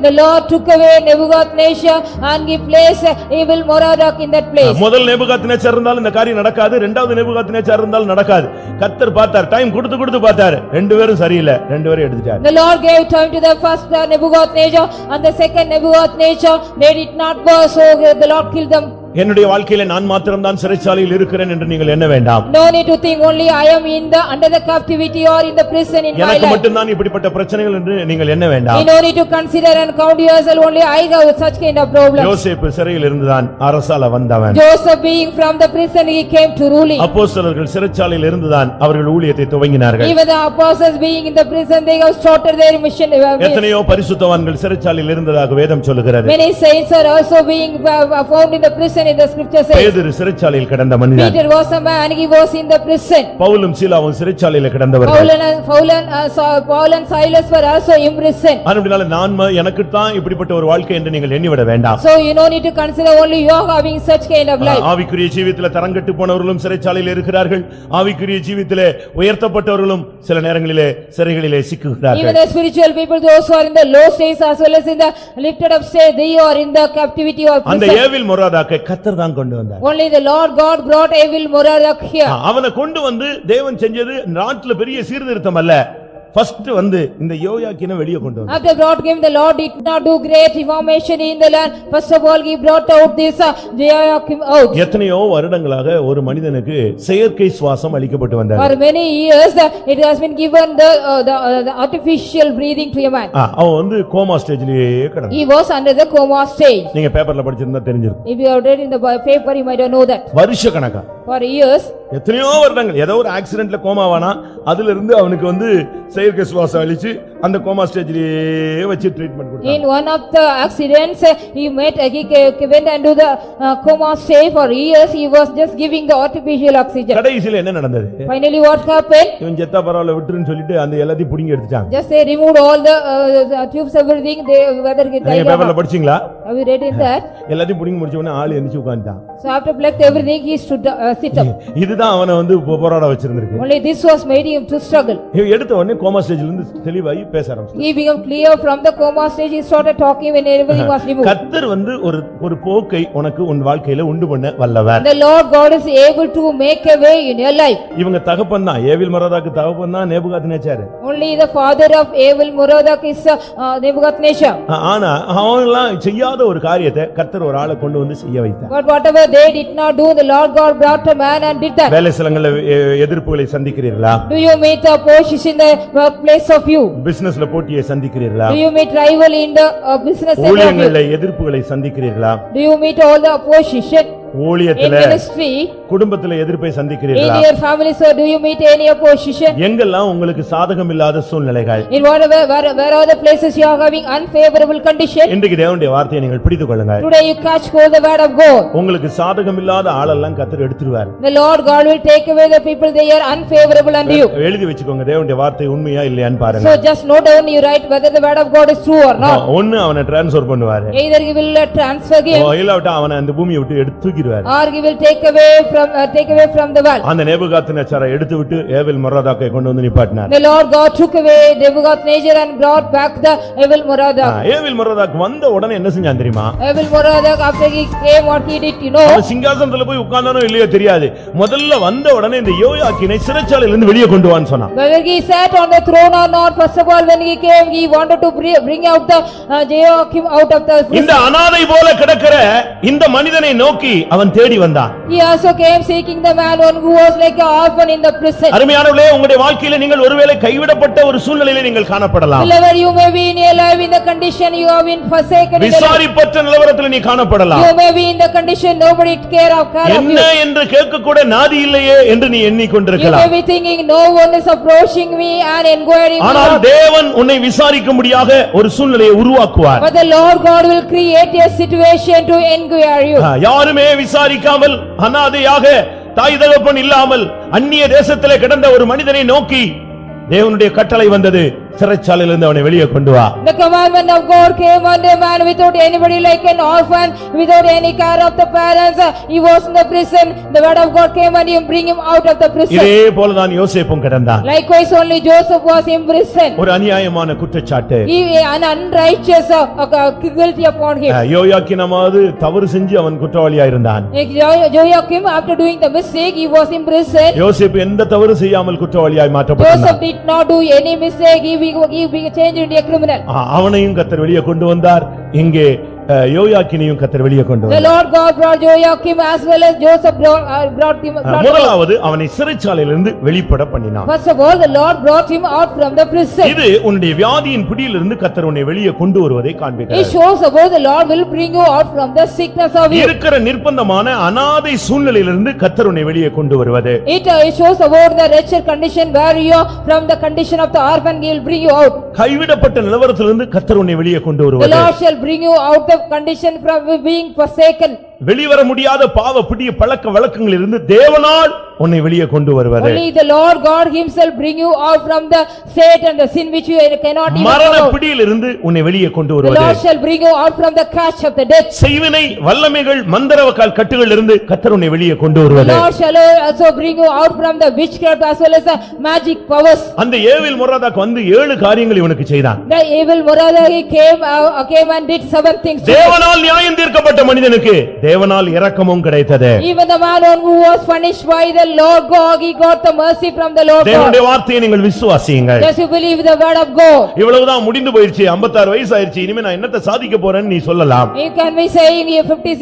the Lord took away Nebuchadnezzar and he placed evil Merodach in that place. முதல் நேபுகாத்நேச்சார் இருந்தாலும் இந்த காரியம் நடக்காது, இரண்டாவது நேபுகாத்நேச்சார் இருந்தாலும் நடக்காது. கர்த்தர் பார்த்தார், டைம் கொடுத்து பார்த்தார், ரெண்டு பேரும் சரியில்லை, ரெண்டு பேரும் எடுத்துட்டார். The Lord gave time to the first Nebuchadnezzar and the second Nebuchadnezzar, made it not go, so the Lord killed them. என்னுடைய வாழ்க்கையில நான் மாத்திரம் தான் சிறைச்சாலையில் இருக்கிறேன் என்று நீங்கள் எண்ண வேண்டாம். No need to think only I am under the captivity or in the prison in my எனக்கு life. மட்டும் தான் இப்படிப்பட்ட பிரச்சனைகள் என்று நீங்கள் எண்ண You வேண்டாம். no need to consider and count yourself only I have such kind of problems. யோசேப்பு சிறையில் இருந்துதான் அரசால வந்தவன். Joseph being from the prison he came to ruling. அப்போஸ்தலர்கள் சிறைச்சாலையில் இருந்துதான் அவர்கள் ஊழியத்தை துவங்கினார்கள். Even the apostles being in the prison they have started their mission. எத்தனையோ பரிசுத்தவான்கள் சிறைச்சாலையில் இருந்ததாக வேதம் சொல்லுகிறது. Many saints are also being found in the prison in the scripture says. பேதுரு சிறைச்சாலையில் கிடந்த மனிதன். Peter was a man, he was in the prison. பவுலும் சீலாவும் சிறைச்சாலையில் கிடந்தவர்கள். Paul and Silas were also imprisoned. அப்படினால நான் எனக்கு தான் இப்படிப்பட்ட ஒரு வாழ்க்கை என்று நீங்கள் எண்ணிவிட வேண்டாம். So you no need to consider only you are having such kind of life. ஆவிக்குரிய ஜீவிதத்திலே தரங்கட்டு போனவர்களும் சிறைச்சாலையில் இருக்கிறார்கள். ஆவிக்குரிய ஜீவிதத்திலே உயர்த்தப்பட்டவர்களும் சில நேரங்களிலே சிறைகளிலே சிக்குகிறார்கள். Even the spiritual people, those who are in the low states as well as in the lifted up state, they are in the captivity or அந்த prison. ஏவில் மொராதாக்கை கர்த்தர் தான் கொண்டு வந்தார். Only the Lord God brought evil Merodach here. அவனை கொண்டு வந்து தேவன் செஞ்சது நாட்டுல பெரிய சீர்திருத்தம் அல்ல. ஃபர்ஸ்ட் வந்து இந்த யோயாக்கீனை வெளியே கொண்டு வந்தார். After brought him, the Lord did not do great reformation in the land. First of all, he brought out this Joachim out. எத்தனையோ வருடங்களாக ஒரு மனிதனுக்கு செயற்கை சுவாசம் அளிக்கப்பட்டு வந்தார். For many years, it has been given the artificial breathing to a man. அவன் வந்து கோமா ஸ்டேஜ்லயே கிடந்தான். He was under the coma stage. நீங்க பேப்பர்ல படிச்சிருந்தா தெரிஞ்சிருக்கும். If you have read in the paper, you might know that. வருஷ கணக்கா For years, எத்தனையோ வருடங்கள் ஏதோ ஒரு ஆக்சிடென்ட்ல கோமாவானா அதுல இருந்து அவனுக்கு வந்து செயற்கை சுவாசம் அளிச்சு அந்த கோமா ஸ்டேஜ்லயே வச்சு ட்ரீட்மெண்ட் கொடுத்தாங்க. In one of the accidents, he went into the coma state for years. He was just giving the artificial oxygen. கடைசில என்ன நடந்தது? Finally, what happened? இவன் செத்தா பரவாயில்ல விட்டுருன்னு சொல்லிட்டு அந்த எல்லாத்தையும் புடிங்கி எடுத்துட்டாங்க. Just they removed all the tubes, everything. They whether he நீங்க died or பேப்பர்ல not. படிச்சீங்களா? Have you read in that? எல்லாத்தையும் புடிங்கி முடிச்ச உடனே ஆளு எந்திரிச்சு உட்கார்ந்துட்டான். So after collect everything, he stood sit up. இதுதான் அவனை வந்து போராட வச்சிருந்திருக்கு. Only this was made him to struggle. இவன் எடுத்த உடனே கோமா ஸ்டேஜ்ல இருந்து தெளிவாகி பேச ஆரம்பிச்சான். He became clear from the coma stage. He started talking when everything was removed. கர்த்தர் வந்து ஒரு போக்கை உனக்கு உன் வாழ்க்கையில உண்டு பண்ண வல்லவர். The Lord God is able to make a way in your life. இவங்க தகப்பன் தான், ஏவில் மரதாக்கு தகப்பன் தான் Nebuchadnezzar. Only the father of Evil Merodach is Nebuchadnezzar. ஆனா அவங்கெல்லாம் செய்யாத ஒரு காரியத்தை கர்த்தர் ஒரு ஆளை கொண்டு வந்து செய்ய வைத்தார். But whatever they did not do, the Lord God brought a man and did that. வேலை ஸ்தலங்கள்ல எதிர்ப்புகளை சந்திக்கிறீர்களா? Do you meet the opposition in the workplace of you? பிசினஸ்ல போட்டியை சந்திக்கிறீர்களா? Do you meet rival in the business area of you? ஊழியங்கள்ல எதிர்ப்புகளை சந்திக்கிறீர்களா? Do you meet all the opposition in ஊழியத்துல ministry? குடும்பத்துல எதிர்ப்பை In சந்திக்கிறீர்களா? your family, so do you meet any opposition? எங்கெல்லாம் உங்களுக்கு சாதகம் இல்லாத சூழ்நிலைகள், In whatever, where are the places you are having unfavorable condition? இன்றைக்கு தேவனுடைய வார்த்தையை நீங்கள் பிடித்துக் கொள்ளுங்கள். Today you catch hold the word of God. உங்களுக்கு சாதகம் இல்லாத ஆளெல்லாம் கர்த்தர் எடுத்துருவார். The Lord God will take away the people they are unfavorable unto you. எழுதி வச்சுக்கோங்க, தேவனுடைய வார்த்தை உண்மையா இல்லையான்னு பாருங்க. So just note down, you write whether the word of God is true or not. ஒன்னு அவனை டிரான்ஸ்ஃபர் பண்ணுவாரு, Either he will transfer him இல்லாவிட்டா அவனை அந்த பூமியை விட்டு எடுத்து தூக்கிடுவாரு. or he will take away from the world. அந்த நேபுகாத்நேச்சாரை எடுத்து விட்டு ஏவில் மரதாக்கை கொண்டு வந்து நிப்பாட்டினார். The Lord God took away Nebuchadnezzar and brought back the Evil Merodach. ஏவில் மரதாக்கு வந்த உடனே என்ன செஞ்சான் தெரியுமா? Evil Merodach, after he came, what he did, you know? அவன் சிங்காசனத்துல போய் உட்கார்ந்தானோ இல்லையோ தெரியாது, முதல்ல வந்த உடனே இந்த யோயாக்கீனை சிறைச்சாலையில இருந்து வெளியே கொண்டு வான்னு சொன்னான். Whether he sat on the throne or not, first of all when he came, he wanted to bring out the Joachim out of the இந்த prison. அனாதை போல கிடக்கிற இந்த மனிதனை நோக்கி அவன் தேடி வந்தான். He also came seeking the man who was like an orphan in the prison. அருமையானவர்களே, உங்களுடைய வாழ்க்கையில நீங்கள் ஒருவேளை கைவிடப்பட்ட ஒரு சூழ்நிலையில நீங்கள் காணப்படலாம். Wherever you may be in your life, in the condition you have been forsaken in your life. விசாரிப்பற்ற நிலவரத்தில் நீ காணப்படலாம். You may be in the condition nobody care of you. என்ன என்று கேட்க கூட நாதி இல்லையே என்று நீ You எண்ணிக்கொண்டிருக்கலாம். may be thinking no one is approaching me and inquiring me. ஆனால் தேவன் உன்னை விசாரிக்கும்படியாக ஒரு சூழ்நிலையை உருவாக்குவார். But the Lord God will create a situation to inquire you. யாருமே விசாரிக்காமல் அனாதையாக தாய் தகப்பன் இல்லாமல் அந்நிய தேசத்திலே கிடந்த ஒரு மனிதனை நோக்கி தேவனுடைய கட்டளை வந்தது, சிறைச்சாலையிலிருந்து அவனை வெளியே கொண்டு வா. The commandment of God came on a man without anybody, like an orphan, without any care of the parents. He was in the prison. The word of God came and he bring him out of the prison. இதே போலதான் யோசேப்பும் கிடந்தான். Likewise only Joseph was in prison. ஒரு அநியாயமான குற்றச்சாட்டு, An unrighteous guilty upon him. யோயாக்கீனாவது தவறு செஞ்சு அவன் குற்றவாளியா இருந்தான். Joachim, after doing the mistake, he was in prison. யோசேப்பு எந்த தவறு செய்யாமல் குற்றவாளியாய் மாற்றப்பட்டான். Joseph did not do any mistake. He changed into a criminal. அவனையும் கர்த்தர் வெளியே கொண்டு வந்தார். இங்கே யோயாக்கீனையும் கர்த்தர் வெளியே கொண்டு The வந்தார். Lord God brought Joachim as well as Joseph brought him. முதலாவது அவனை சிறைச்சாலையிலிருந்து வெளிப்பட பண்ணினான். First of all, the Lord brought him out from the prison. இது உன்னுடைய வியாதியின் பிடியிலிருந்து கர்த்தர் உன்னை வெளியே கொண்டு வருவதை It காண்பிக்கிறது. shows about the Lord will bring you out from the sickness of you. இருக்கிற நிர்பந்தமான அனாதை சூழ்நிலையிலிருந்து கர்த்தர் உன்னை வெளியே கொண்டு வருவது. It shows about the wretched condition where you are from the condition of the orphan. He will bring you out. கைவிடப்பட்ட நிலவரத்திலிருந்து கர்த்தர் உன்னை வெளியே கொண்டு The வருவது. Lord shall bring you out of condition from being forsaken. வெளிவர முடியாத பாவ பிடிய பழக்க வழக்கங்களிலிருந்து தேவனால் உன்னை வெளியே கொண்டு வருவது. Only the Lord God himself bring you out from the state and the sin which you cannot even மரண come out. பிடியிலிருந்து உன்னை வெளியே கொண்டு The வருவது. Lord shall bring you out from the catch of the death. செய்வினை வல்லமைகள் மந்திரவாக்கால் கட்டுகளிலிருந்து கர்த்தர் உன்னை வெளியே கொண்டு The வருவது. Lord shall also bring you out from the witchcraft as well as the magic powers. அந்த ஏவில் மொராதாக் வந்து 7 காரியங்கள் இவனுக்கு செய்தான். The evil Merodach came and did 7 things. தேவனால் நியாயம் தீர்க்கப்பட்ட மனிதனுக்கு தேவனால் இரக்கமும் கிடைத்தது. Even the man who was punished by the Lord God, he got the mercy from the Lord God. தேவனுடைய வார்த்தையை நீங்கள் விசுவாசியுங்கள். Just you believe the word of God. இவ்வளவுதான் முடிந்து போயிருச்சு, 56 வயசு ஆயிருச்சு, இனிமே நான் என்னத்தை சாதிக்க போறேன்னு நீ சொல்லலாம். You can be saying 50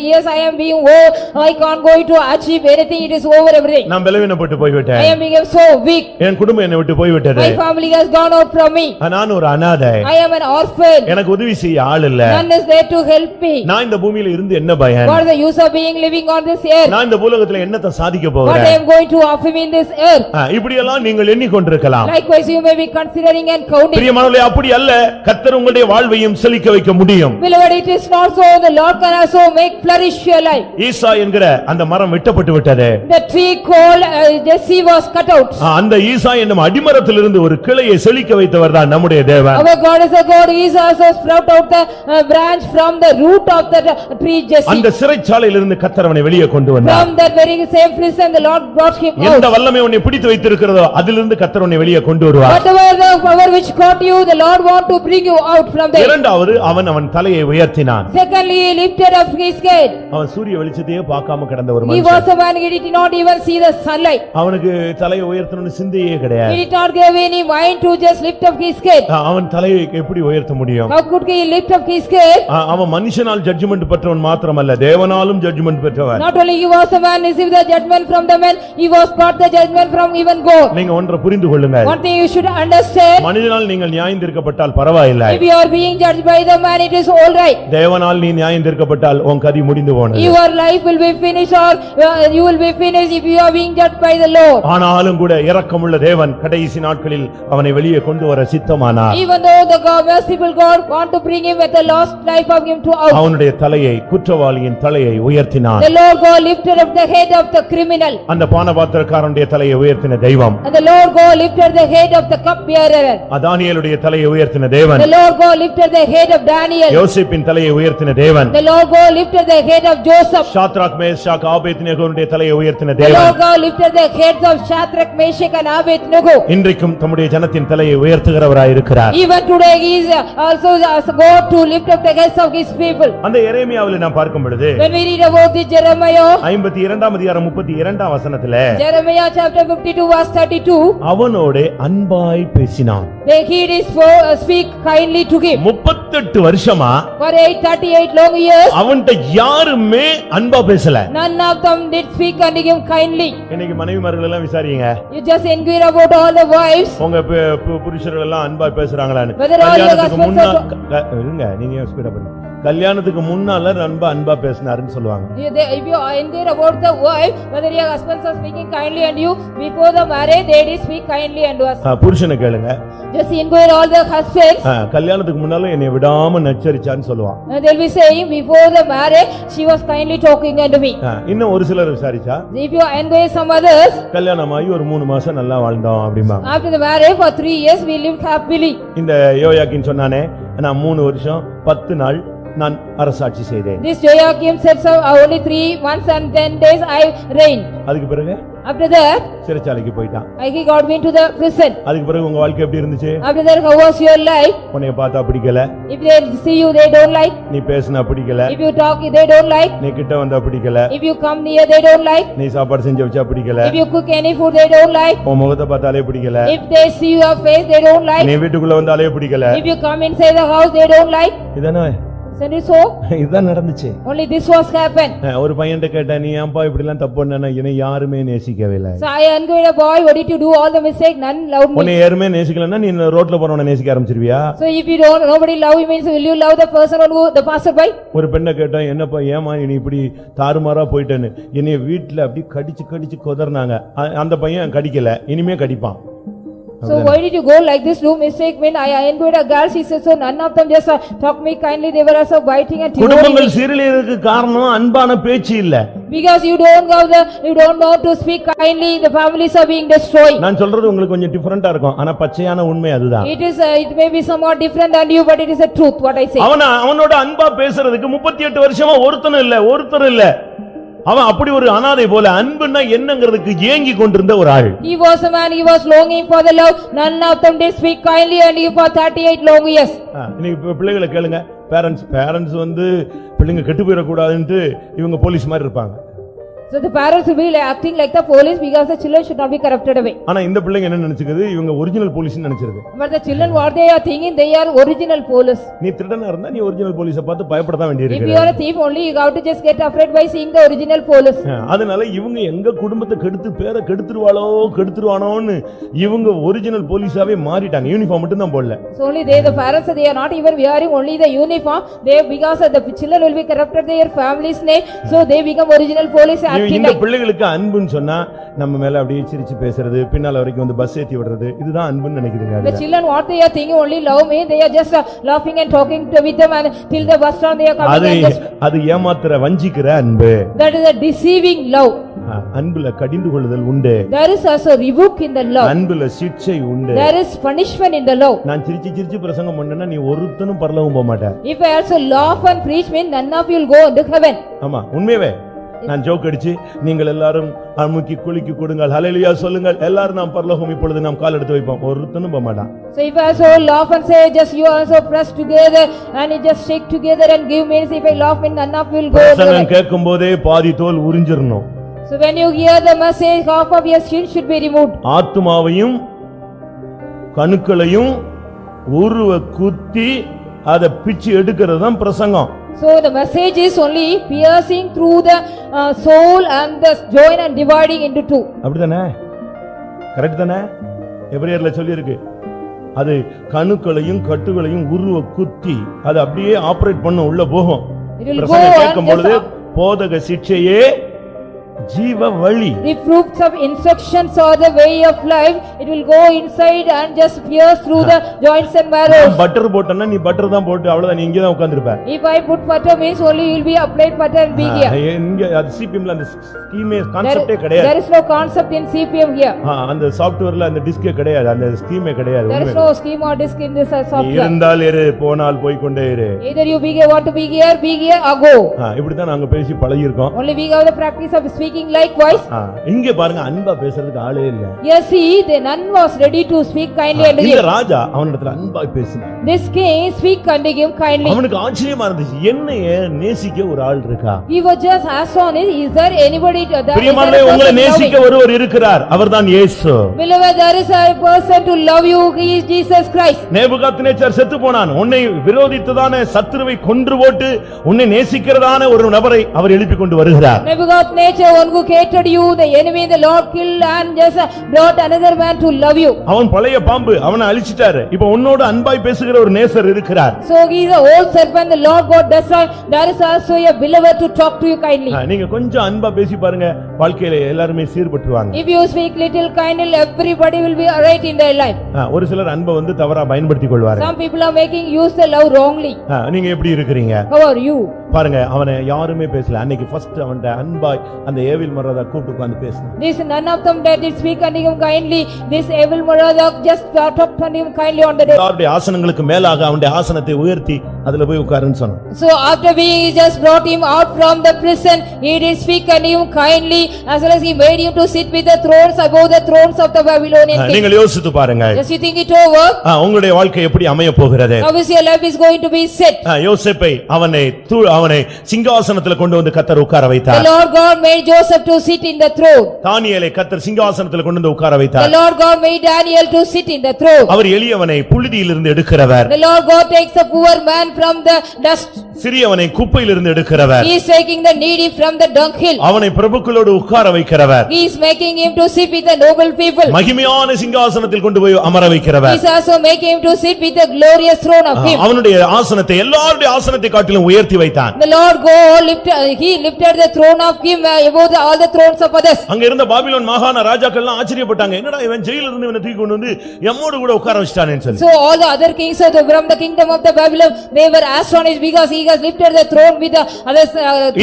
years I am being old, I can't go to achieve anything, it is over everything. நான் பலவீனப்பட்டு போய்விட்டேன், I am become so weak, என் குடும்பம் என்னை விட்டு போய்விட்டது, my family has gone out from me, நான் ஒரு அனாதை, I am an orphan, எனக்கு உதவி செய்ய ஆள் இல்ல, none is there to help me. நான் இந்த பூமியில இருந்து என்ன என்ன பயன்? What is the use of being living on this earth? நான் இந்த பூலோகத்துல என்னத்தை சாதிக்க What போகிறேன்? I am going to offer me in this earth? இப்படியெல்லாம் நீங்கள் எண்ணிக்கொண்டிருக்கலாம். Likewise you may be considering and counting. பிரியமானவர்களே, அப்படி அல்ல. கர்த்தர் உங்களுடைய வாழ்வையும் செழிக்க வைக்க முடியும். Beloved, it is not so. The Lord can also make flourish your life. ஈசா என்கிற அந்த மரம் வெட்டப்பட்டு விட்டது. The tree called Jesse was cut out. அந்த ஈசா என்னும் அடிமரத்திலிருந்து ஒரு கிளையை செழிக்க வைத்தவர்தான் நம்முடைய தேவன். Our God is a God. He is also sprout out the branch from the root of the tree Jesse. அந்த சிறைச்சாலையிலிருந்து கர்த்தர் அவனை வெளியே கொண்டு வந்தார். From that very same prison the Lord brought him out. எந்த வல்லமை உன்னை பிடித்து வைத்திருக்கிறதோ அதிலிருந்து கர்த்தர் உன்னை வெளியே கொண்டு வருவார். Whatever the power which caught you, the Lord want to bring you out from there. இரண்டாவது, அவன் தலையை உயர்த்தினான். Secondly, he lifted up his head. அவன் சூரிய வெளிச்சத்தையே பார்க்காம கிடந்த ஒரு He மனுஷன். was a man, he did not even see the sunlight. அவனுக்கு தலையை உயர்த்தணும்னு சிந்தையே கிடையாது. He did not give any mind to just lift up his head. அவன் தலையை எப்படி உயர்த்த முடியும்? How could he lift up his head? அவன் மனுஷனால் ஜட்ஜ்மென்ட் பெற்றவன் மாத்திரமல்ல, தேவனாலும் ஜட்ஜ்மென்ட் பெற்றவன். Not only he was a man received the judgment from the man, he was got the judgment from even God. நீங்க ஒன்றை புரிந்து கொள்ளுங்க. One thing you should understand. மனிதனால் நீங்கள் நியாயந்தீர்க்கப்பட்டால் பரவாயில்லை. If you are being judged by the man, it is all right. தேவனால் நீ நியாயந்தீர்க்கப்பட்டால் உன் கதி முடிந்து போனது. Your life will be finished or you will be finished if you are being judged by the Lord. ஆனாலும் கூட இரக்கமுள்ள தேவன் கடைசி நாட்களில் அவனை வெளியே கொண்டு வர சித்தமானார். Even though the God, merciful God want to bring him at the last life of him to out. அவனுடைய தலையை, குற்றவாளியின் தலையை உயர்த்தினார். The Lord God lifted up the head of the criminal. அந்த பானபாத்திரக்காரனுடைய தலையை உயர்த்தின தெய்வம். And the Lord God lifted the head of the cupbearer. தானியேலுடைய தலையை உயர்த்தின தேவன். The Lord God lifted the head of Daniel. யோசேப்பின் தலையை உயர்த்தின தேவன். The Lord God lifted the head of Joseph. Shadrach Meshach ஆபேத்நேகோவுடைய தலையை உயர்த்தின The Lord தேவன். God lifted the heads of Shadrach, Meshach and Abednego. இன்றைக்கும் தம்முடைய ஜனத்தின் தலையை உயர்த்துகிறவராய் இருக்கிறார். Even today he is also as God to lift up the heads of his people. அந்த எரேமியாவில் நாம் பார்க்கும் பொழுது When we read about the Jeremiah, 52ஆம் அதிகாரம் 32ஆம் வசனத்திலே Jeremiah chapter 52 verse 32, அவனோடு அன்பாய் பேசினான். he did speak kindly to him. 38 வருஷமா For 38 long years, அவன்கிட்ட யாருமே அன்பா பேசல. none of them did speak unto him kindly. இன்னைக்கு மனைவிமார்கள் எல்லாம் விசாரிங்க, You just inquire about all the wives. உங்க புருஷர்கள் எல்லாம் அன்பா பேசுறாங்களான்னு. Whether all your கல்யாணத்துக்கு husbands முன்னா இருங்க, நீங்க ஸ்பீடா பண்ணுங்க. கல்யாணத்துக்கு முன்னால ரொம்ப அன்பா பேசினாருன்னு சொல்லுவாங்க. If you inquire about the wife, whether your husbands are speaking kindly unto you before the marriage, they did speak kindly unto us. புருஷனை கேளுங்க, Just inquire all the husbands. கல்யாணத்துக்கு முன்னால என்னை விடாம நச்சரிச்சான்னு சொல்லுவான். They'll be saying before the marriage she was kindly talking unto me. இன்னும் ஒரு சிலர் விசாரிச்சா, If you inquire some others, கல்யாணமாகி ஒரு 3 மாசம் நல்லா வாழ்ந்தோம் அப்படிம்பாங்க. after the marriage for 3 years we lived happily. இந்த யோயாக்கின் சொன்னானே, நான் 3 வருஷம் 10 நாள் நான் அரசாட்சி செய்தேன். This Joachim said so only 3 months and 10 days I reigned. அதுக்கு பிறகு After that சிறைச்சாலைக்கு போயிட்டான். he got me into the prison. அதுக்கு பிறகு உங்க வாழ்க்கை எப்படி இருந்துச்சு? After that how was your life? உன்னைய பார்த்தா பிடிக்கல, If they see you they don't like. நீ பேசினா பிடிக்கல, If you talk they don't like. நீ கிட்ட வந்தா பிடிக்கல, If you come near they don't like. நீ சாப்பாடு செஞ்சு வச்சா பிடிக்கல, If you cook any food they don't like. உன் முகத்தை பார்த்தாலே பிடிக்கல, If they see your face they don't like. நீ வீட்டுக்குள்ள வந்தாலே பிடிக்கல. If you come inside the house they don't like. இதானே Isn't it so? இதுதான் நடந்துச்சு. Only this was happened. ஒரு பையன்ட்ட கேட்டேன், நீ ஏன்பா இப்படி எல்லாம் தப்பு பண்ணனா? என்னை யாருமே நேசிக்கவே இல்லை. So I enquired a boy, what did you do all the mistake? None loved me. உன்னை யாருமே நேசிக்கலன்னா நீ ரோட்ல போறவனை நேசிக்க ஆரம்பிச்சிருவியா? So if you don't, nobody love you means will you love the person who the passerby? ஒரு பெண்ணை கேட்டேன், என்னப்பா ஏமா நீ இப்படி தாறுமாறா போயிட்டேன்னு. என்னைய வீட்டுல அப்படி கடிச்சு கடிச்சு கொதர்னாங்க. அந்த பையன் கடிக்கல, இனிமே கடிப்பான். So why did you go like this? Do mistake when I enquired a girl, she said so none of them just talk me kindly, they were also biting and குடும்பங்கள் சீரழியறதுக்கு காரணம் அன்பான பேச்சு இல்ல. Because you don't know to speak kindly, the families are being destroyed. நான் சொல்றது உங்களுக்கு கொஞ்சம் டிஃபரண்டா இருக்கும், ஆனா பச்சையான உண்மை அதுதான். It may be somewhat different than you, but it is a truth what I say. அவனோட அன்பா பேசுறதுக்கு 38 வருஷமா ஒருத்தர் இல்ல. அவன் அப்படி ஒரு அனாதை போல அன்புன்னா என்னங்கிறதுக்கு ஏங்கி கொண்டிருந்த ஒரு ஆள். He was a man, he was longing for the love. None of them did speak kindly and he for 38 long years. இன்னைக்கு பிள்ளைகளை பேரண்ட்ஸ் பிள்ளைங்க கெட்டு போயிடக்கூடாதுன்ட்டு இவங்க போலீஸ் மாதிரி இருப்பாங்க. So the parents will be like acting like the police because the children should not be corrupted away. ஆனா இந்த பிள்ளைங்க என்ன நினைச்சுக்குது இவங்க original போலீஸ்னு நினைச்சிருது. But the children what they are thinking they are original police. நீ திருடனா இருந்தா நீ ஒரிஜினல் போலீஸை பார்த்து பயப்பட தான் If வேண்டியிருக்கு. you are a thief only you have to just get afraid by seeing the original police. அதனால இவங்க எங்க குடும்பத்தை கெடுத்து பேரை கெடுத்துருவானோன்னு இவங்க ஒரிஜினல் போலீஸாவே மாறிட்டாங்க. யூனிஃபார்ம் மட்டும் தான் போடல. So only the parents they are not even wearing only the uniform. They because the children will be corrupted their family's name. So they become original police acting இந்த like. பிள்ளைகளுக்கு அன்புன்னு சொன்னா நம்ம மேல அப்படியே சிரிச்சு பேசுறது பின்னால வரைக்கும் வந்து பஸ் ஏத்தி விடுறது இதுதான் அன்புன்னு நினைக்குதுங்க. The children what they are thinking only love me. They are just laughing and talking with them and till the bus stand they are coming and just. அது ஏமாத்துற வஞ்சிக்கிற அன்பு. That is a deceiving love. அன்புல கடிந்து கொள்ளுதல் உண்டு. There is also rebuke in the love. அன்புல சிட்சை உண்டு. There is punishment in the love. நான் சிரிச்சு பிரசங்கம் பண்ணேன்னா நீ ஒருத்தனும் பரலோகம் போக மாட்ட. If I also laugh and preach mean none of you will go into heaven. ஆமா உண்மையாவே நான் ஜோக் அடிச்சு நீங்கள் எல்லாரும் அமுக்கி குலுக்கி கொடுங்கள் ஹல்லேலூயா சொல்லுங்கள் எல்லாரும் நாம் பரலோகம் இப்பொழுது நாம் கால் எடுத்து வைப்போம் ஒருத்தனும் போக மாட்டான். So if I also laugh and say just you also press together and you just shake together and give means if I laugh mean none of you will go. பிரசங்கம் கேட்கும்போதே பாதி தோல் உரிஞ்சிரணும். So when you hear the message half of your skin should be removed. ஆத்துமாவையும் கணுக்களையும் உருவ குத்தி அதை பிச்சு எடுக்கிறது தான் பிரசங்கம். So the message is only piercing through the soul and the joint and dividing into two. அப்படிதானே? கரெக்ட் தானே? எபிரேயர்ல சொல்லி இருக்கு. அது கணுக்களையும் கட்டுகளையும் உருவ குத்தி அது அப்படியே ஆபரேட் பண்ண உள்ள போகும். பிரசங்கம் கேட்கும் பொழுது போதக சிட்சையே ஜீவ வழி. The fruits of instructions are the way of life. It will go inside and just pierce through the joints and marrow. Butter போட்டனா நீ பட்டர் தான் போட்டு அவ்வளவுதான் நீ இங்க தான் உட்கார்ந்திருப்ப. If I put butter means only you will be applied butter and be here. இங்க அது சிபிஎம்ல அந்த ஸ்கீமே கான்செப்டே கிடையாது. There is no concept in CPM here. அந்த சாஃப்ட்வேர்ல அந்த டிஸ்கே கிடையாது அந்த ஸ்கீமே கிடையாது. There is no scheme or disk in this software. இருந்தால் இரு போனால் போய் கொண்டே இரு. Either you be here want to be here or go. இப்படி தான் நாங்க பேசி பழகி இருக்கோம். Only we have the practice of speaking likewise. இங்க பாருங்க அன்பா பேசுறதுக்கு ஆளே இல்ல. Yes, see the none was ready to speak kindly unto him. இந்த ராஜா அவனிடத்துல அன்பா பேசினான். This king speak unto him kindly. அவனுக்கு ஆச்சரியமா இருந்துச்சு என்னைய நேசிக்க ஒரு ஆள் இருக்கா. He was just astonished, is there anybody that பிரியமானவர்களே உங்களை நேசிக்க ஒருவர் இருக்கிறார் அவர்தான் இயேசு. Beloved, there is a person to love you, he is Jesus Christ. Nebuchadnezzar செத்து போனான். உன்னை விரோதித்ததான சத்துருவை கொன்று போட்டு உன்னை நேசிக்கிறதான ஒரு நபரை அவர் எழுப்பி கொண்டு வருகிறார். Nebuchadnezzar, one who hated you, the enemy the Lord killed and just brought another man to love you. அவன் பழைய பாம்பு அவனை அழிச்சிட்டாரு. இப்போ உன்னோட அன்பாய் பேசுகிற ஒரு நேசர் இருக்கிறார். So he is the old serpent the Lord God destroyed. There is also a beloved to talk to you kindly. நீங்க கொஞ்சம் அன்பா பேசி பாருங்க வாழ்க்கையில எல்லாரும் சீர்பட்டுவாங்க. If you speak little kindly everybody will be right in their life. ஒரு சிலர் அன்பை வந்து தவறா பயன்படுத்திக் கொள்வாங்க. Some people are making use the love wrongly. நீங்க எப்படி இருக்கீங்க? How are you? பாருங்க அவனை யாருமே பேசல. அன்னைக்கு ஃபர்ஸ்ட் அவன்ட அன்பாய் அந்த ஏவில் மரதா கூப்பிட்டு உட்கார்ந்து பேசினான். This none of them that did speak unto him kindly. This evil Maradak just talked unto him kindly on the day. அவருடைய ஆசனங்களுக்கு மேலாக அவனுடைய ஆசனத்தை உயர்த்தி அதுல போய் உட்காருன்னு சொன்னான். So after we just brought him out from the prison, he did speak unto him kindly as well as he made him to sit with the thrones above the thrones of the Babylonian king. நீங்கள் யோசித்து பாருங்க. Just you think it over. உங்களுடைய வாழ்க்கை எப்படி அமைய போகிறது? How is your life is going to be set? யோசேப்பை அவனை சிங்காசனத்துல கொண்டு வந்து கர்த்தர் உட்கார வைத்தார். The Lord God made Joseph to sit in the throne. தானியேலை கர்த்தர் சிங்காசனத்துல கொண்டு வந்து உட்கார வைத்தார். The Lord God made Daniel to sit in the throne. அவர் எளியவனை புழுதியிலிருந்து எடுக்கிறவர். The Lord God takes the poor man from the dust. சிறியவனை குப்பையிலிருந்து எடுக்கிறவர். He is taking the needy from the dunghill. அவனை பிரபுக்களோடு உட்கார வைக்கிறவர். He is making him to sit with the noble people. மகிமையான சிங்காசனத்தில் கொண்டு போய் அமர வைக்கிறவர். He is also making him to sit with the glorious throne of him. அவனுடைய ஆசனத்தை எல்லாருடைய ஆசனத்தை காட்டிலும் உயர்த்தி வைத்தான். The Lord God lifted the throne of him above all the thrones of others. அங்க இருந்த பாபிலோன் மாகாண ராஜாக்கள் எல்லாம் ஆச்சரியப்பட்டாங்க. என்னடா இவன் ஜெயிலில் இருந்து இவனை தூக்கி கொண்டு வந்து எம்மோடு கூட உட்கார வச்சிட்டானேன்னு சொல்லி. So all the other kings from the kingdom of the Babylon they were astonished because he has lifted the throne with the others.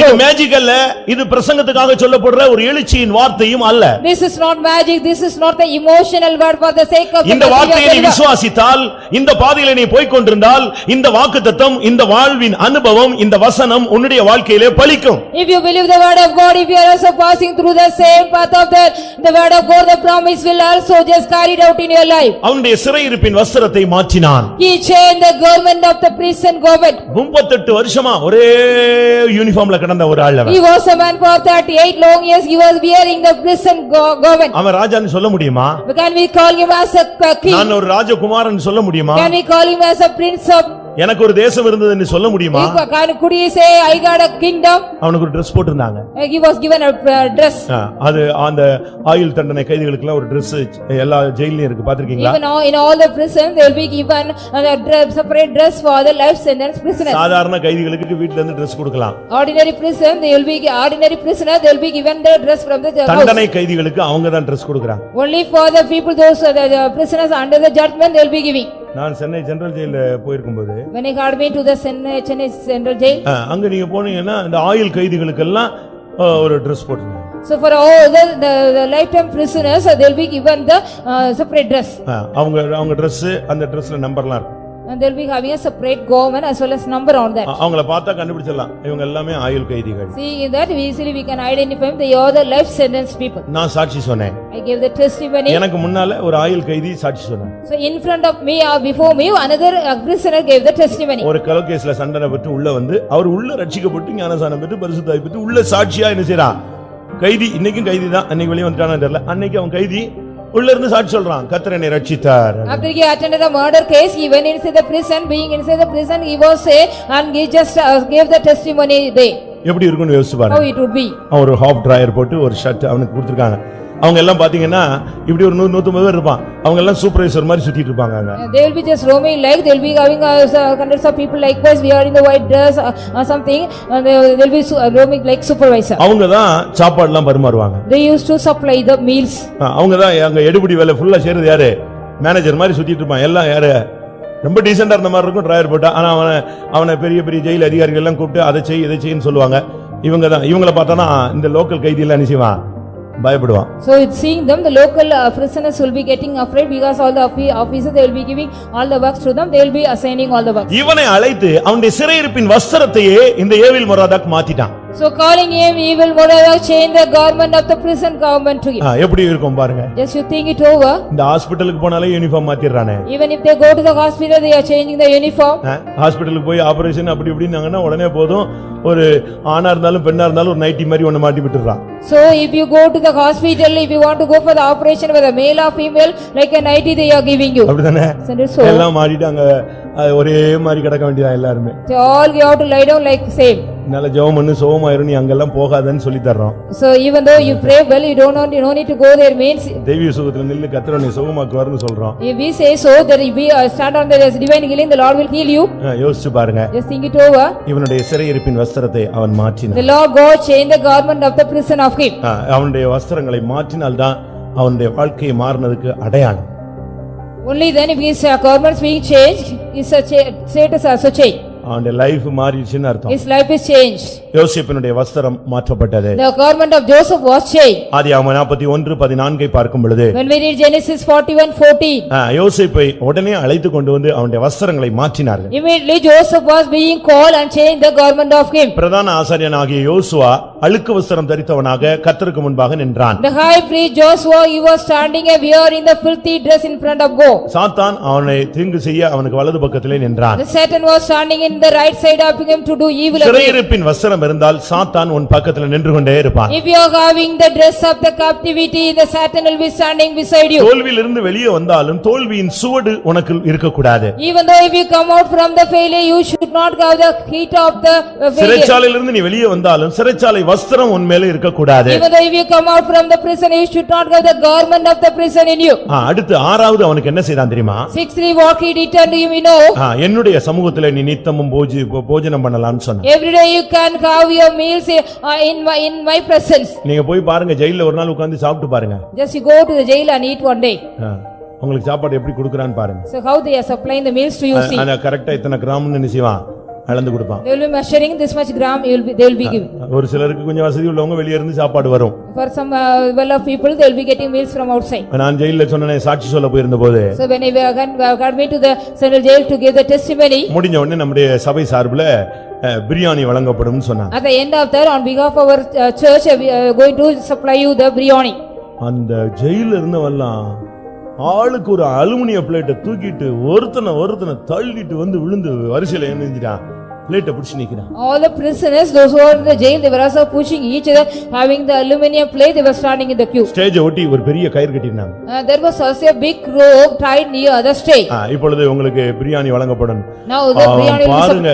இது மேஜிக் அல்ல. இது பிரசங்கத்துக்காக சொல்லப்படுற ஒரு எழுச்சியின் வார்த்தையும் அல்ல. This is not magic. This is not the emotional word for the sake of இந்த வார்த்தையை நீ விசுவாசித்தால் இந்த பாதையிலே நீ போய் கொண்டிருந்தால் இந்த வாக்குத்தத்தம் இந்த வாழ்வின் அனுபவம் இந்த வசனம் உன்னுடைய வாழ்க்கையிலே பலிக்கும். If you believe the word of God, if you are also passing through the same path of the word of God, the promise will also just carried out in your life. அவனுடைய சிறையிருப்பின் வஸ்திரத்தை மாற்றினான். He changed the government of the prison government. 38 வருஷமா ஒரே யூனிஃபார்ம்ல கிடந்த ஒரு ஆள் அவன். He was a man for 38 long years. He was wearing the prison garment. அவன் ராஜான்னு சொல்ல முடியுமா? Can we call him as a king? நான் ஒரு ராஜகுமாரன் சொல்ல முடியுமா? Can we call him as a prince of? எனக்கு ஒரு தேசம் இருந்ததுன்னு சொல்ல முடியுமா? Could he say I got a kingdom? அவனுக்கு ஒரு Dress போட்டிருந்தாங்க. He was given a dress. அது அந்த ஆயுள் தண்டனை கைதிகளுக்கு எல்லாம் ஒரு Dress எல்லா ஜெயில்லயும் இருக்கு, பாத்திருக்கீங்களா? Even in all the prisons they will be given a separate dress for the life sentence prisoners. சாதாரண கைதிகளுக்கு வீட்ல இருந்து Dress கொடுக்கலாம். Ordinary prisoner they will be given the dress from the house. தண்டனை கைதிகளுக்கு அவங்க தான் Dress கொடுக்கறாங்க. Only for the people those the prisoners under the judgment they will be giving. நான் சென்னை சென்ட்ரல் ஜெயில்ல போயிருக்கும்போது When I had been to the Chennai Central Jail, அங்க நீங்க போனீங்கன்னா இந்த ஆயுள் கைதிகளுக்கு எல்லாம் ஒரு Dress போட்டுருந்தாங்க. so for all the lifetime prisoners they will be given the separate dress. அவங்க Dress அந்த Dressல நம்பர்லாம் இருக்கும். And they will be having a separate government as well as number on that. அவங்கள பார்த்தா கண்டுபிடிச்சிடலாம் இவங்க எல்லாமே ஆயுள் கைதிகள். Seeing that easily we can identify them, they are the life sentence people. நான் சாட்சி சொன்னேன். I gave the testimony. எனக்கு முன்னால ஒரு ஆயுள் கைதி சாட்சி சொன்னான். So in front of me or before me another prisoner gave the testimony. ஒரு கொலை கேஸ்ல சண்டனை பெற்று உள்ள வந்து அவர் உள்ள ரட்சிக்கப்பட்டு ஞானஸ்நானம் பெற்று பரிசுத்தாய் பெற்று உள்ள சாட்சியா என்ன செய்றான்? கைதி இன்னைக்கும் கைதி தான், அன்னைக்கு வெளிய வந்துட்டானே தெரியல. அன்னைக்கு அவன் கைதி உள்ள இருந்து சாட்சி சொல்றான், கர்த்தர் என்னை ரட்சித்தார். After he attended the murder case, he went inside the prison. Being inside the prison, he was say and he just gave the testimony there. எப்படி இருக்கும்னு யோசிச்சு பாருங்க. How it would be. அவன் ஒரு ஹாஃப் டிராயர் போட்டு ஒரு shirt அவனுக்கு கொடுத்திருக்காங்க. அவங்க எல்லாம் பாத்தீங்கன்னா இப்படி ஒரு 100-150 பேர் இருப்பான். அவங்க எல்லாம் சூப்பர்வைசர் மாதிரி சுத்திட்டு இருப்பாங்க அங்க. They will be just roaming like they will be having hundreds of people likewise wearing the white dress or something, and they will be roaming like supervisor. அவங்க தான் சாப்பாடு எல்லாம் பரிமாறுவாங்க. They used to supply the meals. அவங்க தான் அங்க எடுபடி வேலை ஃபுல்லா செய்யறது யாரு? மேனேஜர் மாதிரி சுத்திட்டு இருப்பான். எல்லாம் யாரு? ரொம்ப டீசெண்டா இருந்த மாதிரி இருக்கும் டிராயர் போட்டா. ஆனா அவனை பெரிய பெரிய ஜெயில் அதிகாரிகள் எல்லாம் கூப்பிட்டு அதை செய் இதை செய்ன்னு சொல்லுவாங்க. இவங்க தான் இவங்கள பார்த்தானா இந்த லோக்கல் கைதி எல்லாம் நினைச்சுவான், பயப்படுவான். So it's seeing them, the local prisoners will be getting afraid because all the officers they will be giving all the works to them, they will be assigning all the works. இவனை அழைத்து அவனுடைய சிறையிருப்பின் வஸ்திரத்தையே இந்த ஏவில் மொராதாக் மாத்திட்டான். So calling him, he will moreover change the garment of the prison garment to him. எப்படி இருக்கும் பாருங்க. Just you think it over. இந்த ஹாஸ்பிடலுக்கு போனாலே uniform மாத்திடுறானே. Even if they go to the hospital, they are changing the uniform. ஹாஸ்பிடலுக்கு போய் operation அப்படி இப்படின்னாங்கன்னா உடனே போதும், ஒரு ஆணா இருந்தாலும் பெண்ணா இருந்தாலும் ஒரு நைட்டி மாதிரி ஒண்ணு மாட்டி விட்டுறான். So if you go to the hospital, if you want to go for the operation whether male or female, like a nightie they are giving you. அப்படிதானே? So எல்லாம் மாட்டிட்டாங்க, ஒரே மாதிரி கிடக்க வேண்டியதா எல்லாருமே. they all we have to lie down like same. நல்ல ஜெபம் பண்ணு சோமாயிரும், நீ அங்கெல்லாம் போகாதன்னு சொல்லி தர்றோம். So even though you pray well, you no need to go there means தெய்வீக சுகத்துல நின்னு கர்த்தர் உன்னை சுகமாக்குவார்னு சொல்றோம். if we say so that if we stand on the divine healing, the Lord will heal you. யோசிச்சு பாருங்க. Just think it over. இவனுடைய சிறையிருப்பின் வஸ்திரத்தை அவன் மாற்றினான். The Lord God changed the garment of the prison of him. அவனுடைய வஸ்திரங்களை மாற்றினால்தான் அவனுடைய வாழ்க்கை மாறினதுக்கு அடையாளம். Only then if his garments being changed, his status also changed. அவனுடைய லைஃப் மாறிடுச்சுன்னு அர்த்தம். His life is changed. யோசேப்பினுடைய வஸ்திரம் மாற்றப்பட்டது. The garment of Joseph was changed. ஆதியாகமம் 41:14 பார்க்கும் பொழுது When we read Genesis 41:14, யோசேப்பை உடனே அழைத்து கொண்டு வந்து அவனுடைய வஸ்திரங்களை மாற்றினார்கள். immediately Joseph was being called and changed the garment of him. பிரதான ஆசாரியனாகிய யோசுவா அழுக்கு வஸ்திரம் தரித்தவனாக கர்த்தருக்கு முன்பாக நின்றான். The high priest Joshua, he was standing and wearing the filthy dress in front of God. சாத்தான் அவனை தீங்கு செய்ய அவனுக்கு வலது பக்கத்திலே நின்றான். The Satan was standing in the right side of him to do evil. சிறையிருப்பின் வஸ்திரம் இருந்தால் சாத்தான் உன் பக்கத்துல நின்று கொண்டே இருப்பான். If you are having the dress of the captivity, the Satan will be standing beside you. தோல்வியிலிருந்து வெளியே வந்தாலும் தோல்வியின் சுவடு உனக்கு இருக்கக்கூடாது. Even though if you come out from the failure, you should not have the heat of the failure. சிறைச்சாலையிலிருந்து நீ வெளியே வந்தாலும் சிறைச்சாலை வஸ்திரம் உன் மேல இருக்கக்கூடாது. Even though if you come out from the prison, you should not have the garment of the prison in you. அடுத்து ஆறாவது அவனுக்கு என்ன செய்தான் தெரியுமா? 6:3 what he did unto him, you know. என்னுடைய சமூகத்திலே நீ நித்தமும் போஜனம் பண்ணலாம்னு சொன்னான். Every day you can have your meals in my presence. நீங்க போய் பாருங்க, ஜெயில்ல ஒரு நாள் உட்கார்ந்து சாப்பிட்டு பாருங்க. Just you go to the jail and eat one day. உங்களுக்கு சாப்பாடு எப்படி கொடுக்கறான்னு பாருங்க. So how they are supplying the meals to you, see. அத கரெக்ட்டா இத்தனை கிராம்னு நினைச்சுவான் அளந்து கொடுப்பான். They will be measuring this much gram, they will be giving. ஒரு சிலருக்கு கொஞ்சம் வசதி உள்ளவங்க வெளிய இருந்து சாப்பாடு வரும். For some well of people, they will be getting meals from outside. நான் ஜெயில்ல சொன்னனே சாட்சி சொல்ல போயிருந்தபோது, So when we got me to the central jail to give the testimony, முடிஞ்ச உடனே நம்முடைய சபை சார்புல பிரியாணி வழங்கப்படும்னு சொன்னாங்க. at the end of that, on behalf of our church, we are going to supply you the biryani. அந்த ஜெயில்ல இருந்தவெல்லாம் ஆளுக்கு ஒரு அலுமினிய பிளேட்டை தூக்கிட்டு ஒருத்தனை தள்ளிட்டு வந்து விழுந்து வரிசையில எழுந்திட்டான். பிளேட்டை பிடிச்சு நிக்கிறான். All the prisoners, those who were in the jail, they were also pushing each other, having the aluminum plate, they were standing in the queue. ஸ்டேஜை ஒட்டி ஒரு பெரிய கயிறு கட்டினாங்க. There was also a big rope tied near the stage. இப்பொழுது உங்களுக்கு பிரியாணி வழங்கப்படும். Now the biryani பாருங்க,